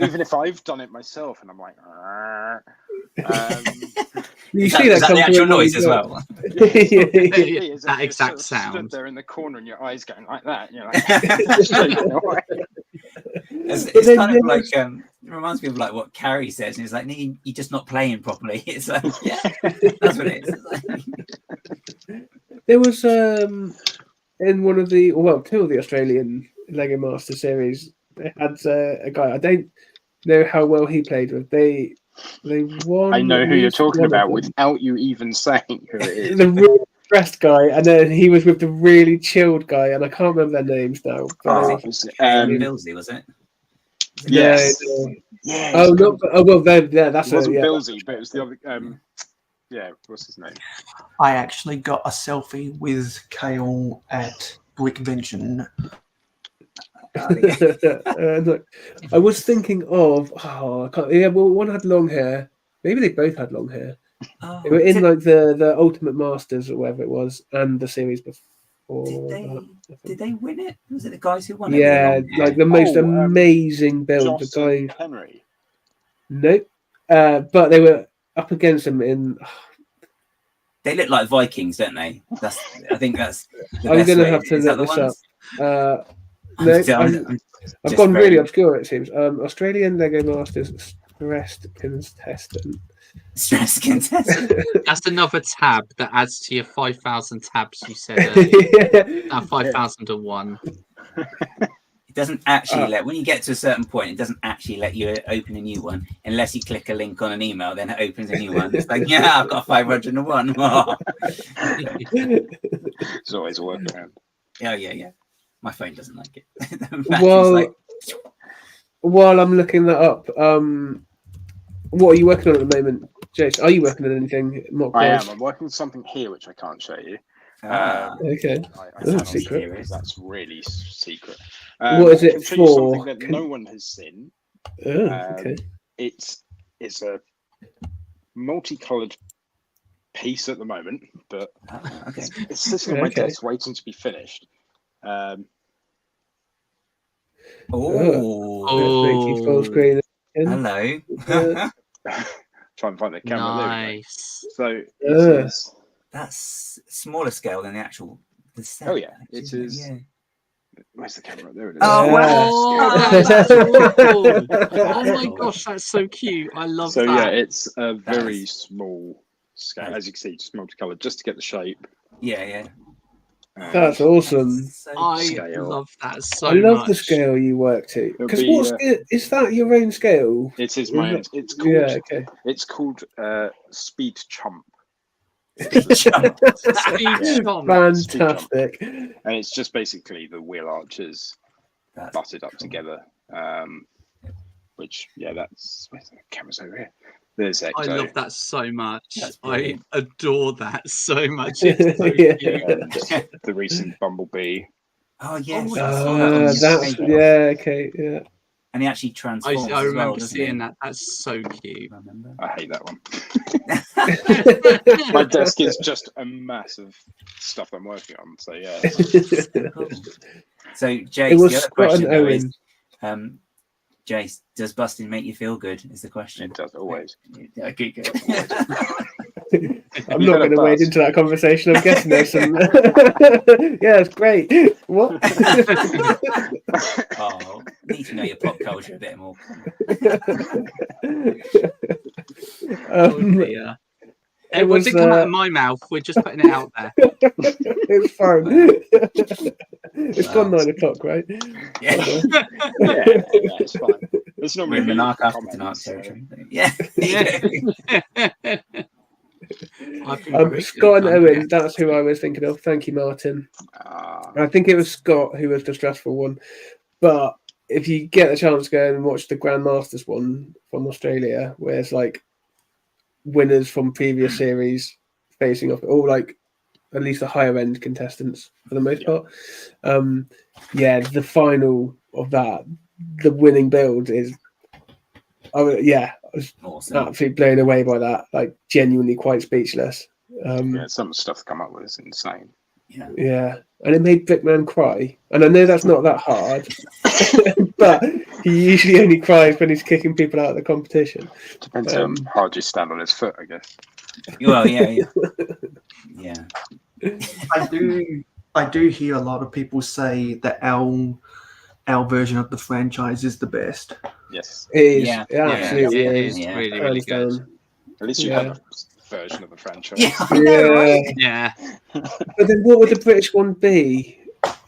Even if I've done it myself, and I'm like,
you see
that the actual noise as well.
that
exact
sort of
sound.
stood there in the corner, and your eyes going like that. You're like,
it's kind of like it reminds me of like what Carrie says, and it's like, you're just not playing properly. It's like, yeah, that's what it is.
There was in one of the two of the Australian Lego Master series, they had a guy. I don't know how well he played with. They won.
I know who you're talking about without you even saying who it is.
The really stressed guy, and then he was with the really chilled guy, and I can't remember their names now.
Billsy, was it?
Yes.
No.
Yeah.
Oh no! That's
it wasn't
yeah.
Billsy, but it was the other. Yeah, what's his name?
I actually got a selfie with Kale at Brickvention.
I was thinking of one had long hair. Maybe they both had long hair. They were in like the Ultimate Masters or whatever it was, and the series before. for
Did they win it? Was it the guys who won it?
Yeah, like the most amazing build.
Joss
The guy.
and Henry.
Nope. But they were up against them in.
They look like Vikings, don't they? I think that's. The
I'm
best
going to
way.
have to
Is that
look
the
this up.
ones?
No, I've gone really obscure, it seems. Australian Lego Masters stressed contestant.
Stress contestant.
That's another tab that adds to your 5,000 tabs you said. 5,001.
It doesn't actually when you get to a certain point, it doesn't actually let you open a new one unless you click a link on an email. Then it opens a new one. It's like, yeah, I've got 501.
It's always a workaround.
Yeah. My phone doesn't like it.
While I'm looking that up, what are you working on at the moment, Jace? Are you working on anything?
I am. I'm working on something here which I can't show you.
Okay.
That's
secret.
That's really secret.
What is it
I can show you
for?
something that no one has seen.
Okay.
It's a multicolored piece at the moment, but it's sitting on my desk waiting to be finished.
Let's make you full screen.
Hello.
Try and find the camera.
Nice.
There we go. So it is.
That's smaller scale than the actual. The set,
Oh yeah,
actually,
it is.
Yeah.
Where's the camera? There it is.
Oh,
wow. That's cool. Oh my gosh, that's so cute. I love that.
So yeah, it's a very small scale, as you can see, just multicolored, just to get the shape.
Yeah.
That's awesome.
I love that so
much. I love
much.
the scale you work to. Because is that your own scale?
It is my own. It's called.
Yeah, okay.
It's called Speed Chump.
Fantastic.
And it's just basically the wheel arches butted up together. Which that's where's the camera's over here. There's Exo.
I love that so much. I adore that so much. It's so cute.
And the recent Bumblebee.
Oh yes.
Okay.
And he actually transforms.
I remember seeing that. That's so cute.
I hate that one. My desk is just a mass of stuff I'm working on. So yeah.
So Jace,
the
other question though
is,
Jace, does busting make you feel good? Is the question.
It does always.
Yeah, good.
I'm not going to wade into that conversation. I'm guessing there's some. Yeah, it's great. What?
Need to know your pop culture a bit more.
It didn't come out of my mouth. We're just putting it out there.
It's fine. It's gone 9 o'clock, right?
Yeah, it's fine. It's not
really Monarch after Monarch territory. Yeah.
Scott and Owen, that's who I was thinking of. Thank you, Martin. I think it was Scott who was the stressful one. But if you get the chance to go and watch the Grandmasters one from Australia, where it's like winners from previous series facing off, all like at least the higher end contestants for the most part. The final of that, the winning build is, I was
awesome.
Absolutely blown away by that. Like genuinely quite speechless.
Some stuff to come up with is insane.
Yeah, and it made Brickman cry. And I know that's not that hard, but he usually only cries when he's kicking people out of the competition.
Depends how hard you stand on his foot, I guess.
Well, yeah.
I do hear a lot of people say that our version of the franchise is the best.
Yes,
it is. Yeah, absolutely,
it is really, really good.
At least you have a version of the franchise.
Yeah.
But then, what would the British one be?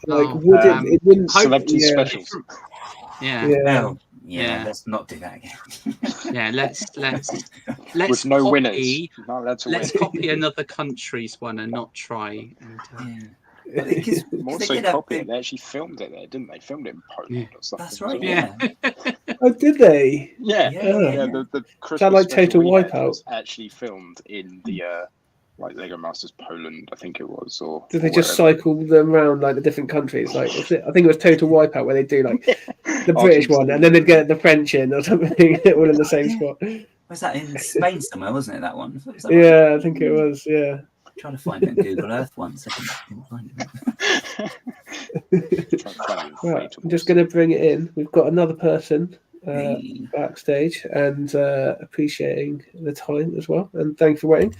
Like, it wouldn't
celebrity specials?
Let's not do that again.
Let's
with no
copy,
winners.
Let's copy another country's one and not try.
More so copy it. They actually filmed it there, didn't they? Filmed it in Poland or something.
That's right. Yeah.
Oh, did they?
Yeah. The Christmas
like Total Wipeout
was actually filmed in the like Lego Masters Poland, I think it was. Or
did they just cycle them around like the different countries? Like, I think it was Total Wipeout where they do like the British one and then they'd get the French in or something, all in the same spot.
Was that in Spain somewhere? Wasn't it that one?
I think it was. Yeah.
Trying to find it on Google Earth once. I couldn't find it.
Right, I'm just going to bring it in. We've got another person
Hey.
backstage and appreciating the time as well. And thank you for waiting.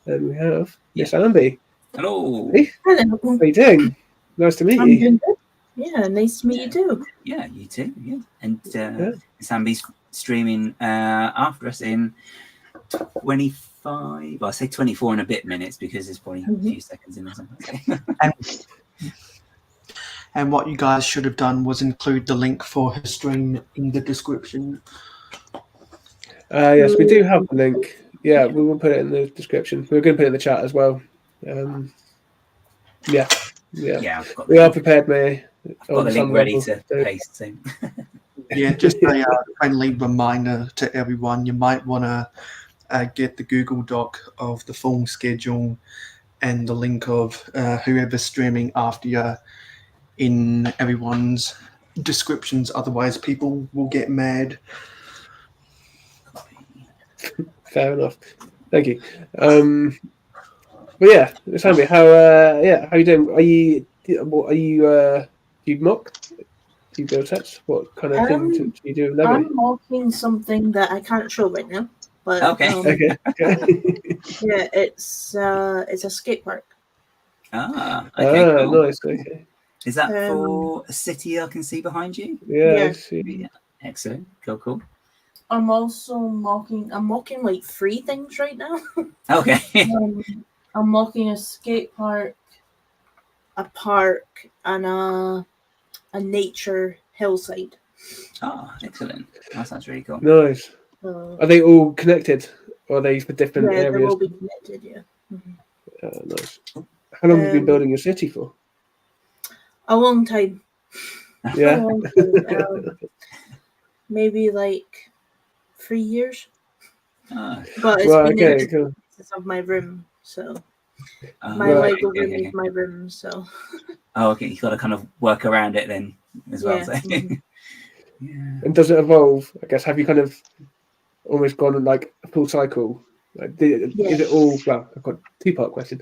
And we have Miss Amby.
Hello.
Hey,
Hello.
how are you doing? Nice to meet
I'm
you.
doing good. Yeah, nice to meet you too.
Yeah, you too. Yeah. And Sambi's streaming after us in 25, I say 24 and a bit minutes because there's probably a few seconds in or something.
And what you guys should have done was include the link for her stream in the description.
Yes, we do have the link. Yeah, we will put it in the description. We're going to put it in the chat as well. Yeah.
I've got
We are prepared, May.
I've got the link ready to paste. So.
Yeah, just a friendly reminder to everyone, you might want to get the Google Doc of the full schedule and the link of whoever's streaming after you in everyone's descriptions. Otherwise, people will get mad.
Fair enough. Thank you. But yeah, Sammy, how are you doing? Are you mock? Do you build sets? What kind of things do you do with Lego?
I'm mocking something that I can't show right now. But
Okay.
Yeah, it's a skate park.
Okay, cool.
Nice. Okay.
Is that for a city I can see behind you?
Yeah.
Excellent. Cool.
I'm also mocking like 3 things right now.
Okay.
I'm mocking a skate park, a park, and a nature hillside.
Excellent. That sounds really cool.
Nice. Are they all connected, or are they for different areas?
They will be connected. Yeah. Mm-hmm.
Nice. How long have you been building your city for?
A long time.
Yeah.
A long time. Maybe like 3 years. But it's been in the of my room, so my Lego room is my room. So.
Okay. You've got to kind of work around it then as well. So.
Yeah. And does it evolve? I guess, have you kind of almost gone on like a full cycle? Like, is it all? Well, I've got a 2-part question.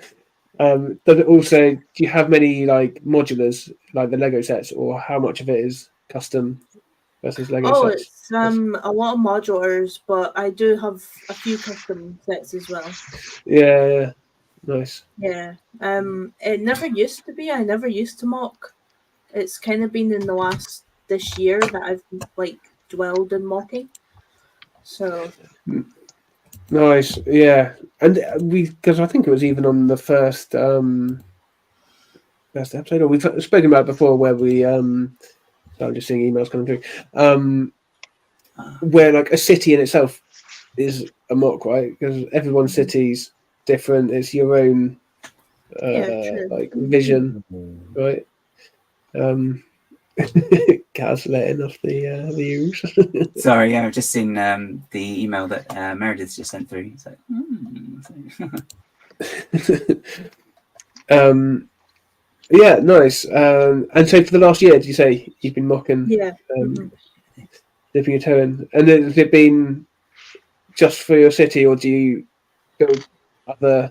Does it also? Do you have many like modulars, like the Lego sets, or how much of it is custom versus Lego sets?
It's a lot of modulars, but I do have a few custom sets as well.
Yeah. Nice.
Yeah. It never used to be. I never used to mock. It's kind of been in this year that I've like dwelled in mocking. So
nice. Yeah. And because I think it was even on the first episode, or we've spoken about it before, where we so I'm just seeing emails coming through, where like a city in itself is a mock, right? Because everyone's city's different. It's your own like vision, right? Gaz letting off the use.
Sorry, I've just seen the email that Meredith just sent through. So,
yeah, nice. And so for the last year, did you say you've been mocking?
Yeah.
Dipping your toe in, and then has it been just for your city, or do you build other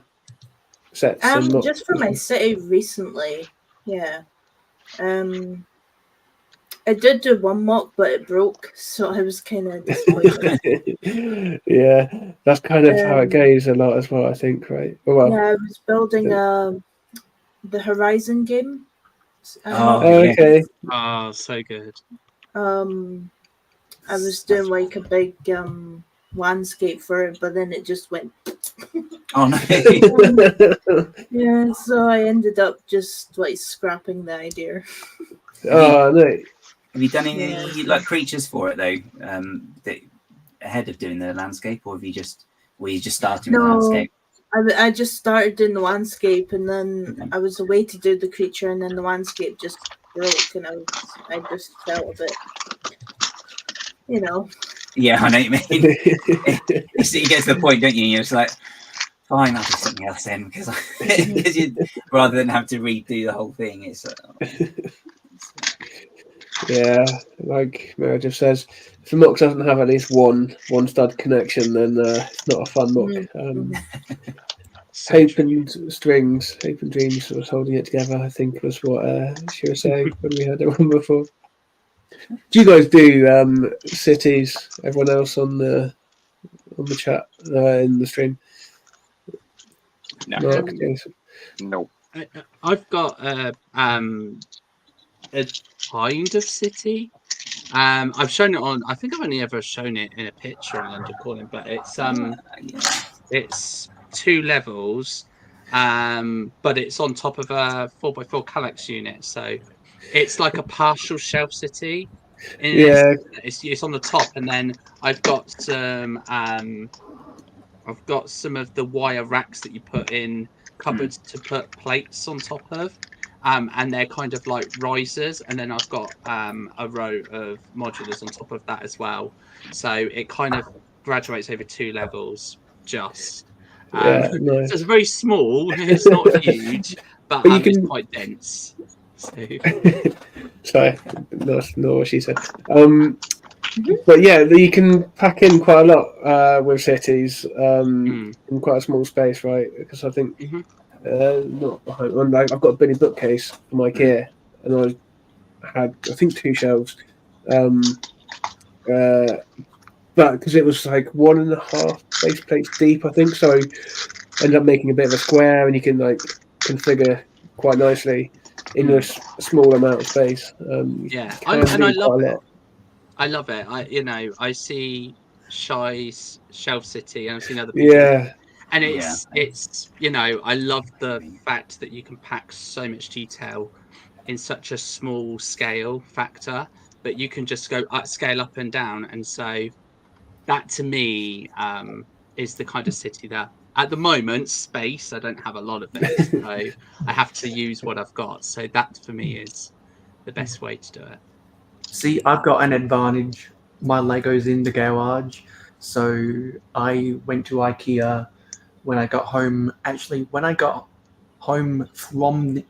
sets?
Just for my city recently. Yeah. I did do one mock, but it broke, so I was kind of disappointed.
Yeah, that's kind of how it goes a lot as well, I think, right? Well,
yeah, I was building the Horizon game.
Okay.
Oh, so good.
I was doing like a big landscape for it, but then it just went.
Oh no!
Yeah, so I ended up just like scrapping the idea.
Oh no!
Have you done any like creatures for it though? Ahead of doing the landscape, or were you just starting with the landscape?
I just started doing the landscape, and then I was away to do the creature, and then the landscape just broke, and I just felt a bit,
Yeah, I know what you mean. You get to the point, don't you? You're just like, fine, I'll do something else then, because rather than have to redo the whole thing, it's.
Yeah, like Meredith says, if a mock doesn't have at least one stud connection, then it's not a fun mock. Hope and strings, hope and dreams was holding it together, I think was what she was saying when we had that one before. Do you guys do cities? Everyone else on the chat in the stream?
No.
Mark,
No.
I've got a kind of city. I've shown it on. I think I've only ever shown it in a picture on London Calling, but it's 2 levels, but it's on top of a 4x4 Calyx unit, so it's like a partial shelf city. It's on the top, and then I've got some of the wire racks that you put in cupboards to put plates on top of. And they're kind of like risers, and then I've got a row of modulars on top of that as well. So it kind of graduates over 2 levels. Nice. So it's very small. It's not huge, but it's quite dense. So.
Sorry, that's not what she said. But yeah, you can pack in quite a lot with cities in quite a small space, right? Because I think. Not behind. I've got a Billy bookcase from IKEA, and I had 2 shelves. But because it was like 1.5 base plates deep, I think, so I ended up making a bit of a square, and you can like configure quite nicely in a small amount of space.
I love it. I see Shy's Shelf City, and I've seen other people.
Yeah.
And it's I love the fact that you can pack so much detail in such a small scale factor, but you can just go scale up and down. And so that to me is the kind of city that at the moment space, I don't have a lot of it. So I have to use what I've got. So that for me is the best way to do it.
See, I've got an advantage. My Lego's in the garage. So I went to IKEA when I got home. Actually, when I got home when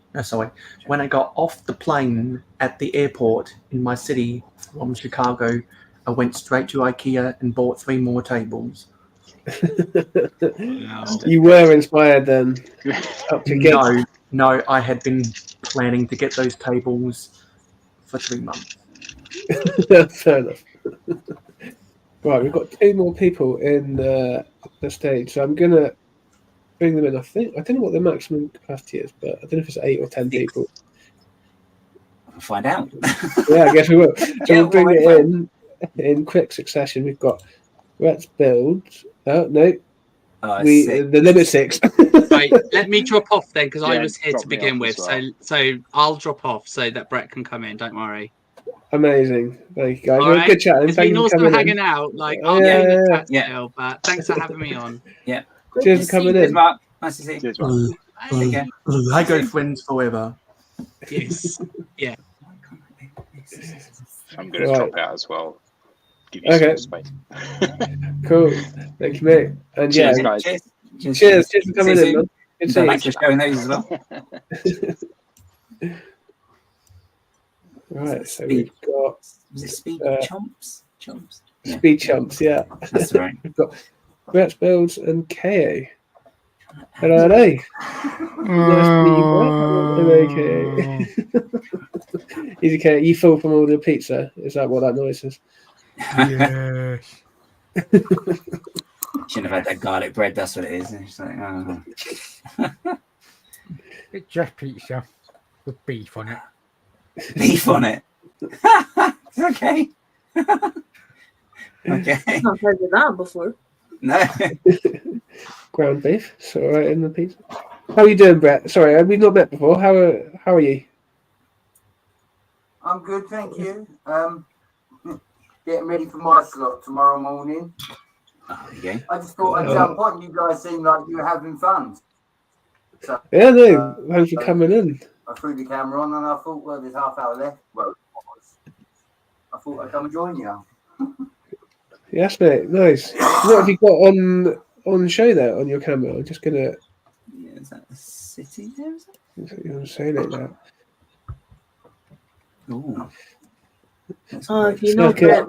I got off the plane at the airport in my city from Chicago, I went straight to IKEA and bought 3 more tables.
You were inspired then.
No, I had been planning to get those tables for 3 months.
Fair enough. Right, we've got 2 more people in the stage, so I'm gonna bring them in. I don't know what the maximum capacity is, but I don't know if it's 8 or 10 people.
We'll find out.
Yeah, I guess we will. So we'll bring it in quick succession. We've got Let's Build. Oh no, the limit 6.
Right, let me drop off then, because I was here to begin with. Well. So I'll drop off so that Brett can come in. Don't worry.
Amazing, thank you guys.
Right.
Good chat.
It's been awesome hanging out. Like, I'll be in the chat still, but thanks for having me on.
Yeah.
Cheers for coming in.
Mark. Nice to see you.
Cheers, Mark.
Take care.
I go friends forever.
Yes. Yeah.
I'm going to drop out as well. Give you some space.
Cool. Thank you, mate. And
cheers, guys.
Cheers for coming in, man. Good to see you.
Thanks for showing those as well.
Right, so we've got
Speed Chomps? Chomps?
Yeah. Speed Chomps, yeah.
That's right.
We've got Rex Builds and KO. Hello. Nice to meet you, Hello, Easy KO. You fall from all the pizza? Is that what that noise is?
Yes.
Shouldn't have had that garlic bread, that's what it is. It's like, oh.
It's just pizza with beef on it.
Beef on it. Okay. Okay.
I've not heard of that before.
No.
Ground beef. It's all right in the pizza. How are you doing, Brett? Sorry, we've not met before. How are you?
I'm good, thank you. Getting ready for my slot tomorrow morning.
Okay.
I just thought I'd jump on. You guys seem like you were having fun. So,
yeah, no. Thanks for coming in.
I threw the camera on and I thought, well, there's half hour left. Well, I thought I'd come and join you.
Yes, mate. Nice. What have you got on show there on your camera? I'm just gonna.
Yeah, is that a city there? Is it?
You're saying it now.
Ooh.
If you know Brett,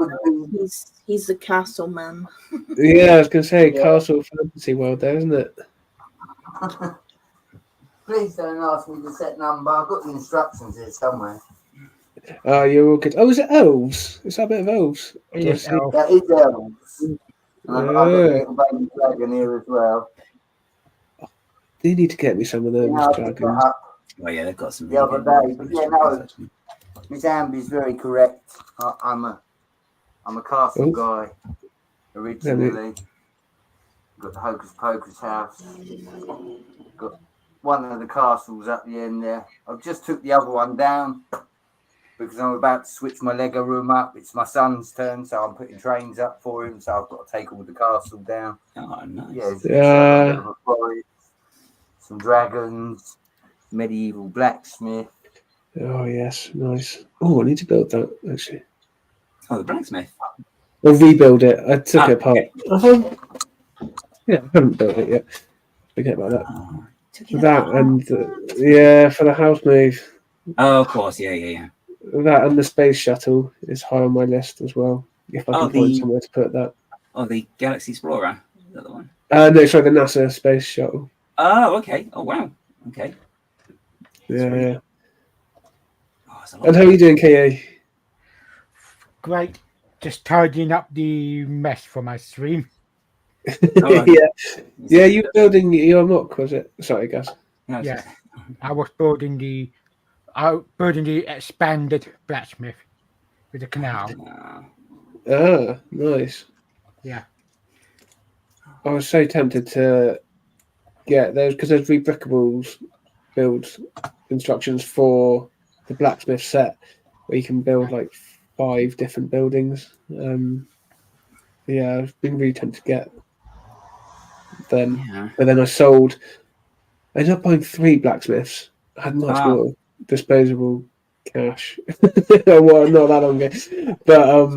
he's the castle man.
Yeah, I was gonna say castle fantasy world there, isn't it?
Please don't ask me the set number. I've got the instructions here somewhere.
Oh, you're all good. Oh, is it elves? Is that a bit of elves?
It
Do I
is
see-
elf.
That is elves. And I've got the
Yeah.
little baby dragon here as well.
You need to get me some of those
You know, I picked that
dragons.
up
Oh yeah, they've got some.
the other day. But yeah, no, Miss Amby's very correct. I'm a castle
Oh.
guy originally. Got the Hocus Pocus house. Got one of the castles up the end there. I've just took the other one down because I'm about to switch my Lego room up. It's my son's turn, so I'm putting trains up for him. So I've got to take all the castle down.
Oh, nice.
Yeah, it's
Yeah.
a bit of a forest, some dragons, medieval blacksmith.
Oh yes, nice. Oh, I need to build that actually.
Oh, the blacksmith.
Or rebuild it. I took it apart.
Okay.
Yeah, I haven't built it yet. Forget about that.
Oh.
That and yeah, for the house move.
Oh, of course. Yeah.
That and the space shuttle is high on my list as well. If I can find somewhere to put that.
Oh, the Galaxy Explorer. Is that the one?
No, sorry, the NASA space shuttle.
Oh, okay. Oh, wow. Okay.
Yeah.
Oh, that's a lot.
And how are you doing, KA?
Great. Just tidying up the mess for my stream.
Oh,
Yeah, you were building your MOC, was it? Sorry, guys.
No, it's-
Yeah. I was building the expanded blacksmith with a canal.
Oh.
Ah, nice.
Yeah.
I was so tempted to get those because there's rebrickables build instructions for the blacksmith set where you can build like 5 different buildings. Yeah, I've been really tempted to get them,
Yeah.
but then I ended up buying 3 blacksmiths. I had much
Wow.
more disposable cash. Well, not that long ago, but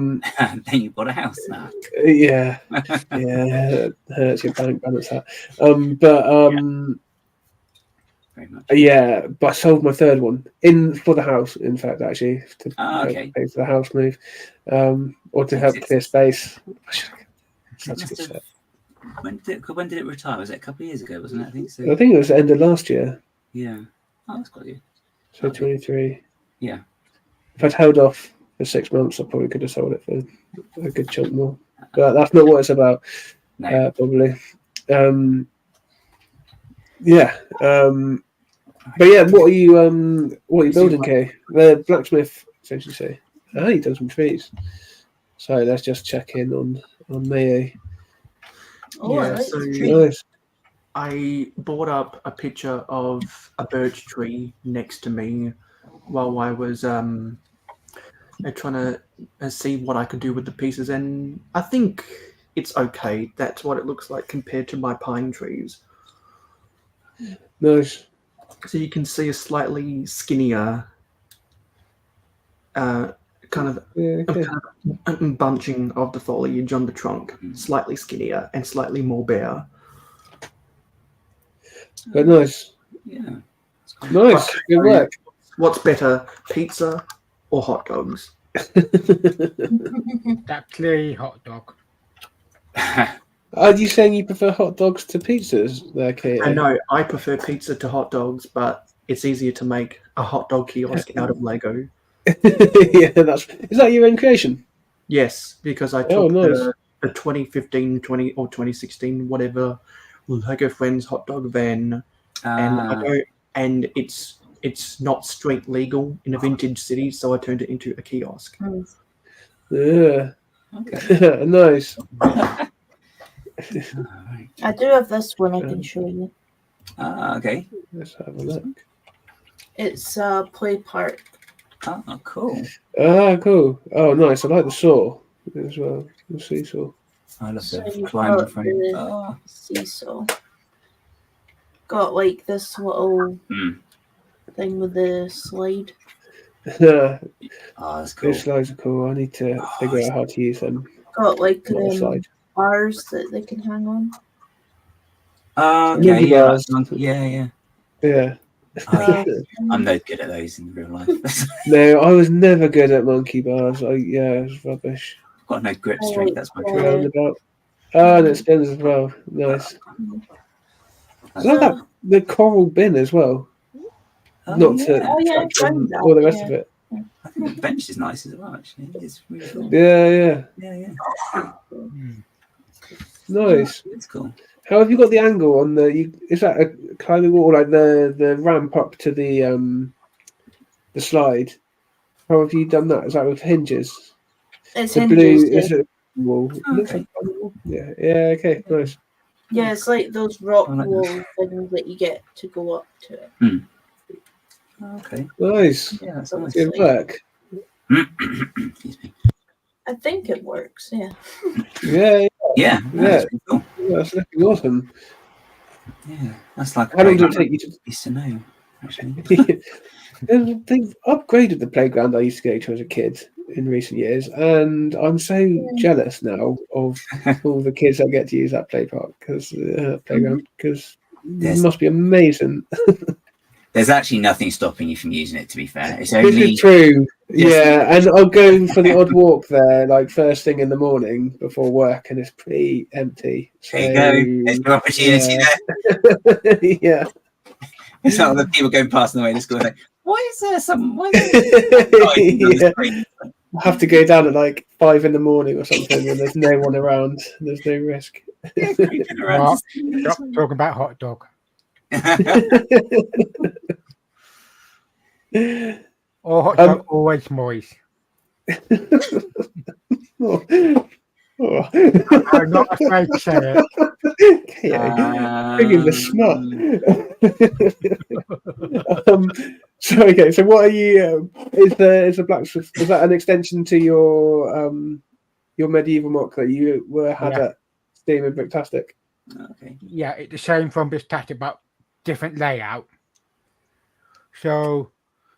Then you bought a house now.
yeah, it hurts your bank balance that.
Very much.
Yeah, but I sold my 3rd one for the house. In fact, actually, to
Okay.
pay for the house move, or to help clear space. Such a good set.
When did it retire? Was it a couple of years ago? Wasn't it? I think so.
I think it was the end of last year,
Yeah. Oh, that's quite good.
so 23.
Yeah.
If I'd held off for 6 months, I probably could have sold it for a good chunk more. But that's not what it's about.
No.
Probably. Yeah. But yeah, what are you building, Kay? The blacksmith, so you say. Ah, he done some trees. So let's just check in on me.
Yeah, so
Nice.
I brought up a picture of a birch tree next to me while I was trying to see what I could do with the pieces, and I think it's okay. That's what it looks like compared to my pine trees.
Nice.
So you can see a slightly skinnier kind of bunching of the foliage on the trunk, slightly skinnier and slightly more bare.
But nice.
Yeah.
Nice. Good work.
What's better, pizza or hot dogs?
That clearly hot dog.
Are you saying you prefer hot dogs to pizzas there, Kay?
I know I prefer pizza to hot dogs, but it's easier to make a hot dog kiosk out of Lego.
Yeah, is that your own creation?
Yes, because I took
nice.
the 2015, 20 or 2016, whatever Lego Friends hot dog van, and it's not street legal in a vintage city, so I turned it into a kiosk.
Yeah.
Okay.
Nice.
I do have this one I can show you.
Okay.
Let's have a look.
It's play park.
Oh, cool.
Cool. Oh, nice. I like the saw as well. The seesaw.
I love
So
the
you've
climbing
got
frame.
the
Oh.
seesaw. Got like this little
Mm.
thing with the slide.
Oh,
That's cool.
those slides are cool. I need to figure out how to use them.
Got like
On the slide.
bars that they can hang on.
Okay.
Monkey
Yeah.
bars.
Yeah.
Yeah.
I'm no good at those in real life.
No, I was never good at monkey bars. It was rubbish.
Got no grip strength. That's my
Yeah.
trouble.
Roundabout. Oh, and it spins as well. Nice. I love the coral bin as well. Not to touch on all the rest of it.
I think the bench is nice as well. Actually, it's really cool.
Yeah. Nice.
It's cool.
How have you got the angle on the? Is that a climbing wall, like the ramp up to the slide? How have you done that? Is that with hinges?
It's
the
hinges.
Blue, is it wall? It looks like a wall. Yeah. Okay. Nice.
Yeah, it's like those rock wall things that you get to go up to it.
Okay.
Nice.
Yeah, that's nice.
Good work.
Excuse me.
I think it works. Yeah.
Yeah. That's cool. That's looking awesome.
Yeah, that's like.
How long did it take you
to know? Actually,
they've upgraded the playground I used to go to as a kid in recent years, and I'm so jealous now of all the kids that get to use that playground because it must be amazing.
There's actually nothing stopping you from using it. To be fair, it's
This
only
is true. Yeah, and I'm going for the odd walk there, like first thing in the morning before work, and it's pretty empty. So,
there you go. There's your opportunity there.
Yeah.
It's like the people going past on the way to school like, why is there some? Why
I have to go down at like 5 in the morning or something, and there's no one around. There's no risk.
Stop talking about hot dog. Or hot dog, always moist. I'm not afraid to say it.
Bringing the smut. So what are you? Is the blacksmith? Is that an extension to your medieval mock that you had at Steam and Bricktastic?
Okay.
Yeah, it's the same from Bricktastic, but different layout. So,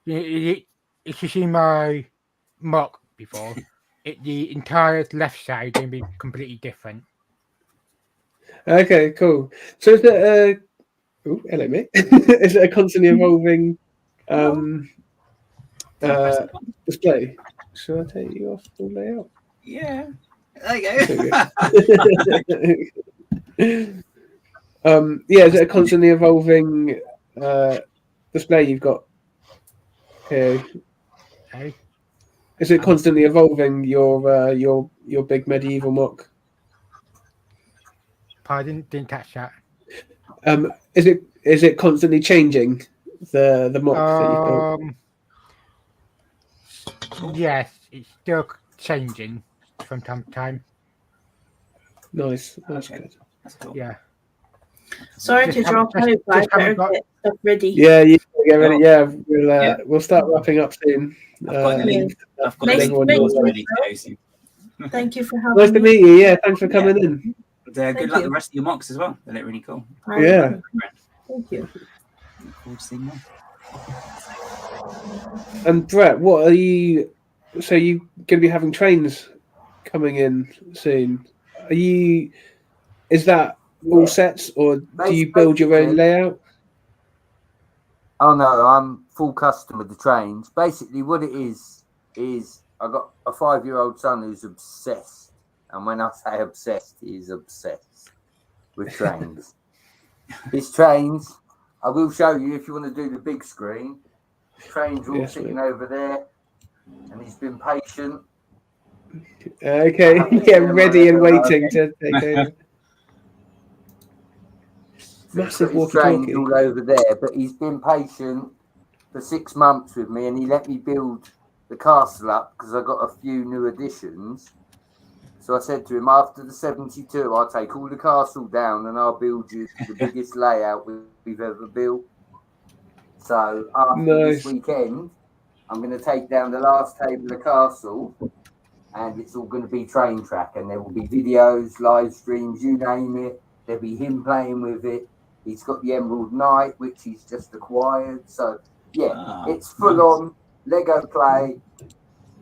if you see my mock before, the entire left side going to be completely different.
Okay, cool. So is it hello mate. Is it a constantly evolving display? Should I take you off the layout?
Yeah. There you
go. Is it a constantly evolving display you've got here?
Hey.
Is it constantly evolving your big medieval mock?
Pardon, didn't catch that.
Is it constantly changing the mock that you've built?
Yes, it's still changing from time to time.
Nice, that's good.
That's cool.
Yeah.
Sorry to drop out, but I better get stuff ready.
Yeah, you get ready. Yeah, we'll start wrapping up soon.
I've got the link. I've got
everyone
ready to go soon.
Thank you for having
me. Nice to meet you. Yeah, thanks for coming in.
Good luck the rest of your mocks as well. They look really cool.
Yeah.
Thank you.
Look forward to seeing more.
And Brett, what are you? So you going to be having trains coming in soon? Is that all sets, or do you build your own layout?
Oh no, I'm full custom with the trains. Basically, what it is I got a 5-year-old son who's obsessed, and when I say obsessed, he's obsessed with trains. His trains, I will show you if you want to do the big screen. Trains all sitting over there, and he's been patient.
Okay, ready and waiting to take over. Massive walkie-talkie
all over there, but he's been patient for 6 months with me, and he let me build the castle up because I got a few new additions. So I said to him, after the 72, I'll take all the castle down and I'll build you the biggest layout we've ever built. So after this weekend, I'm going to take down the last table of the castle, and it's all going to be train track, and there will be videos, live streams, you name it. There'll be him playing with it. He's got the Emerald Knight, which he's just acquired. So, yeah, it's full on Lego play,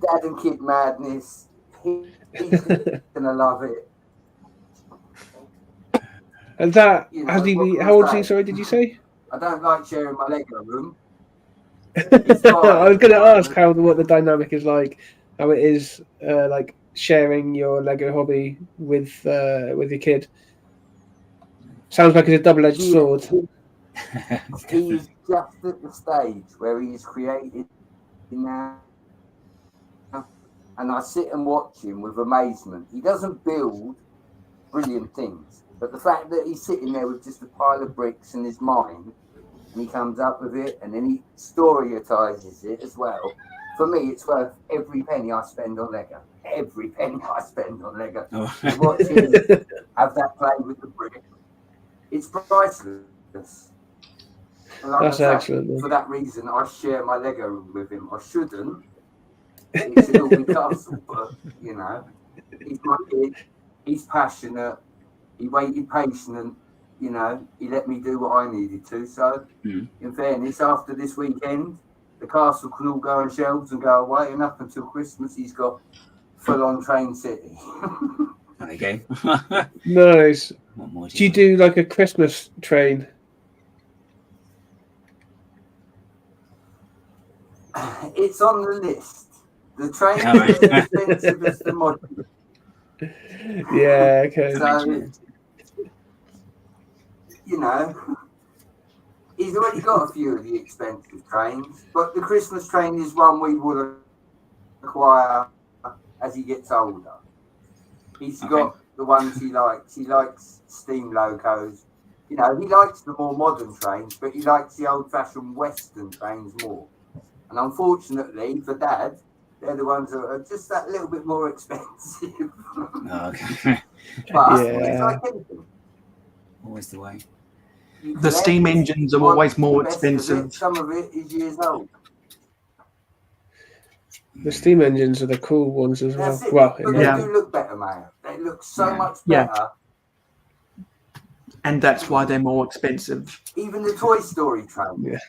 dad and kid madness. He's going to love it.
And that, how old is he, sorry, did you say?
I don't like sharing my Lego room.
I was going to ask what the dynamic is like, how it is like sharing your Lego hobby with your kid. Sounds like it's a double-edged sword.
He's just at the stage where he's created now, and I sit and watch him with amazement. He doesn't build brilliant things, but the fact that he's sitting there with just a pile of bricks in his mind, and he comes up with it, and then he storyifies it as well. For me, it's worth every penny I spend on Lego. Every penny I spend on Lego.
Oh.
To watch him have that play with the brick, it's priceless. Like
That's excellent.
For that reason, I share my Lego room with him. I shouldn't. It should all be castle, but you know, he's my kid. He's passionate. He waited patient. You know, he let me do what I needed to. So, in fairness, after this weekend, the castle can all go on shelves and go away. And up until Christmas, he's got full-on Train City.
There you go.
Nice.
What more
Do you do like a Christmas train?
It's on the list. The train is as expensive as the model.
Yeah, okay.
So, you know, he's already got a few of the expensive trains, but the Christmas train is one we would acquire as he gets older. He's got the ones he likes. He likes steam locos. You know, he likes the more modern trains, but he likes the old-fashioned Western trains more. And unfortunately for Dad, they're the ones that are just that little bit more expensive.
Okay.
But it's like anything.
Always the way.
The steam engines are always more expensive.
Some of it is years old.
The steam engines are the cool ones as well.
That's it.
Well,
But they do look better, Mayo. They look so much better.
And that's why they're more expensive.
Even the Toy Story train.
Yeah.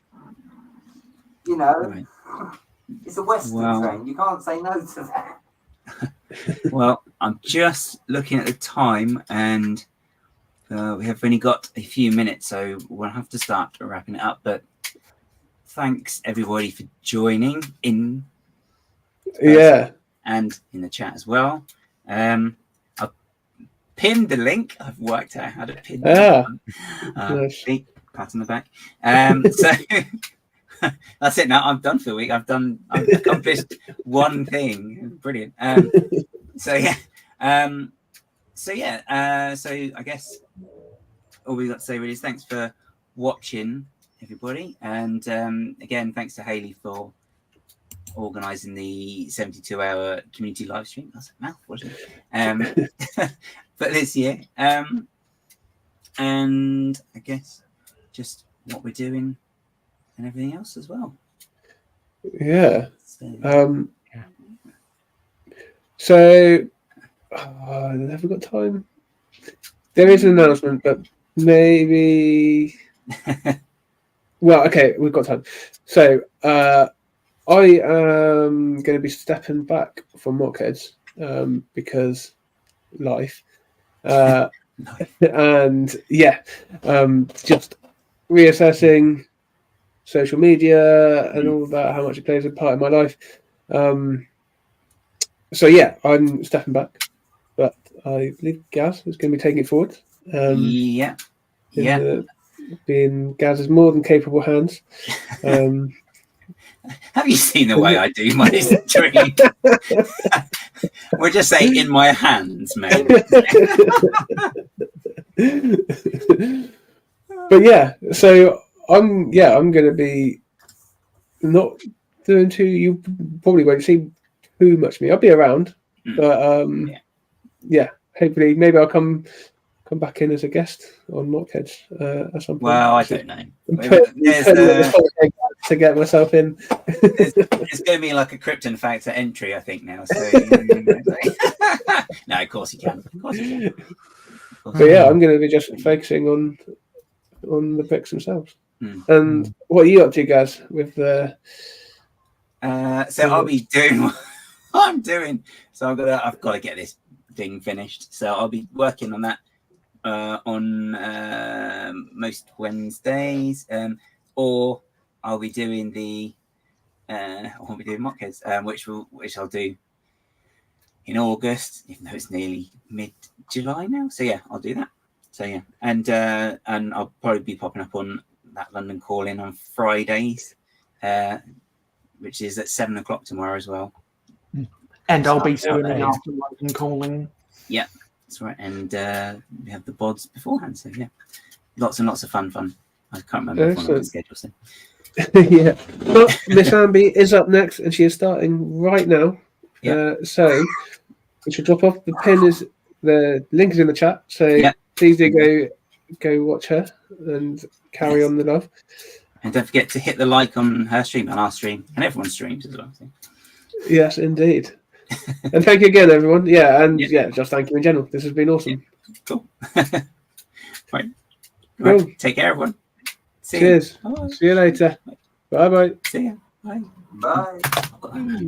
You know, it's a Western train. You can't say no to that.
Well, I'm just looking at the time, and we have only got a few minutes, so we'll have to start wrapping it up. But thanks everybody for joining in.
Yeah.
And in the chat as well. I've pinned the link. I've worked out how to pin the
nice.
Big pat on the back. So that's it now. I'm done for the week. I've accomplished one thing. Brilliant. So I guess all we got to say really is thanks for watching, everybody. And again, thanks to Hayley for organising the 72-hour community live stream. That's a mouth, wasn't it? But this year. And I guess just what we're doing and everything else as well.
Yeah.
So,
have we got time? There is an announcement, but maybe. Well, okay, we've got time. So, I am going to be stepping back from MOC Heads because life. And just reassessing social media and all of that, how much it plays a part in my life. So yeah, I'm stepping back, but I believe Gaz is going to be taking it forward. Being Gaz's more than capable hands.
Have you seen the way I do my stream? We'll just say in my hands, mate.
But yeah, so I'm going to be not doing too. You probably won't see too much of me. I'll be around, but hopefully maybe I'll come back in as a guest on MOC Heads at some point.
Well, I don't know.
To get myself in.
It's going to be like a Krypton factor entry, I think now. So no, of course you can. Of course you can.
But yeah, I'm going to be just focusing on the bricks themselves. And what are you up to, guys? With the
so I'll be doing what I'm doing. So I've got to get this thing finished. So I'll be working on that on most Wednesdays, or I'll be doing MOC Heads, which I'll do in August, even though it's nearly mid-July now. So yeah, I'll do that. So yeah, and I'll probably be popping up on that London call-in on Fridays, which is at 7 o'clock tomorrow as well.
And I'll be streaming after London calling.
Yeah, that's right. And we have the bods beforehand. So yeah, lots and lots of fun. I can't remember the schedule. So.
Yeah, but Miss Amby is up next, and she is starting right now.
Yeah.
So we should drop off. The link is in the chat. So please do go watch her and carry on the love.
And don't forget to hit the like on her stream, on our stream, and everyone's streams as well. So.
Yes, indeed. And thank you again, everyone. Yeah, and just thank you in general. This has been awesome.
Yeah. Cool. Right.
Cool.
Take care, everyone.
Cheers. See you later. Bye bye.
See ya. Bye.
Bye.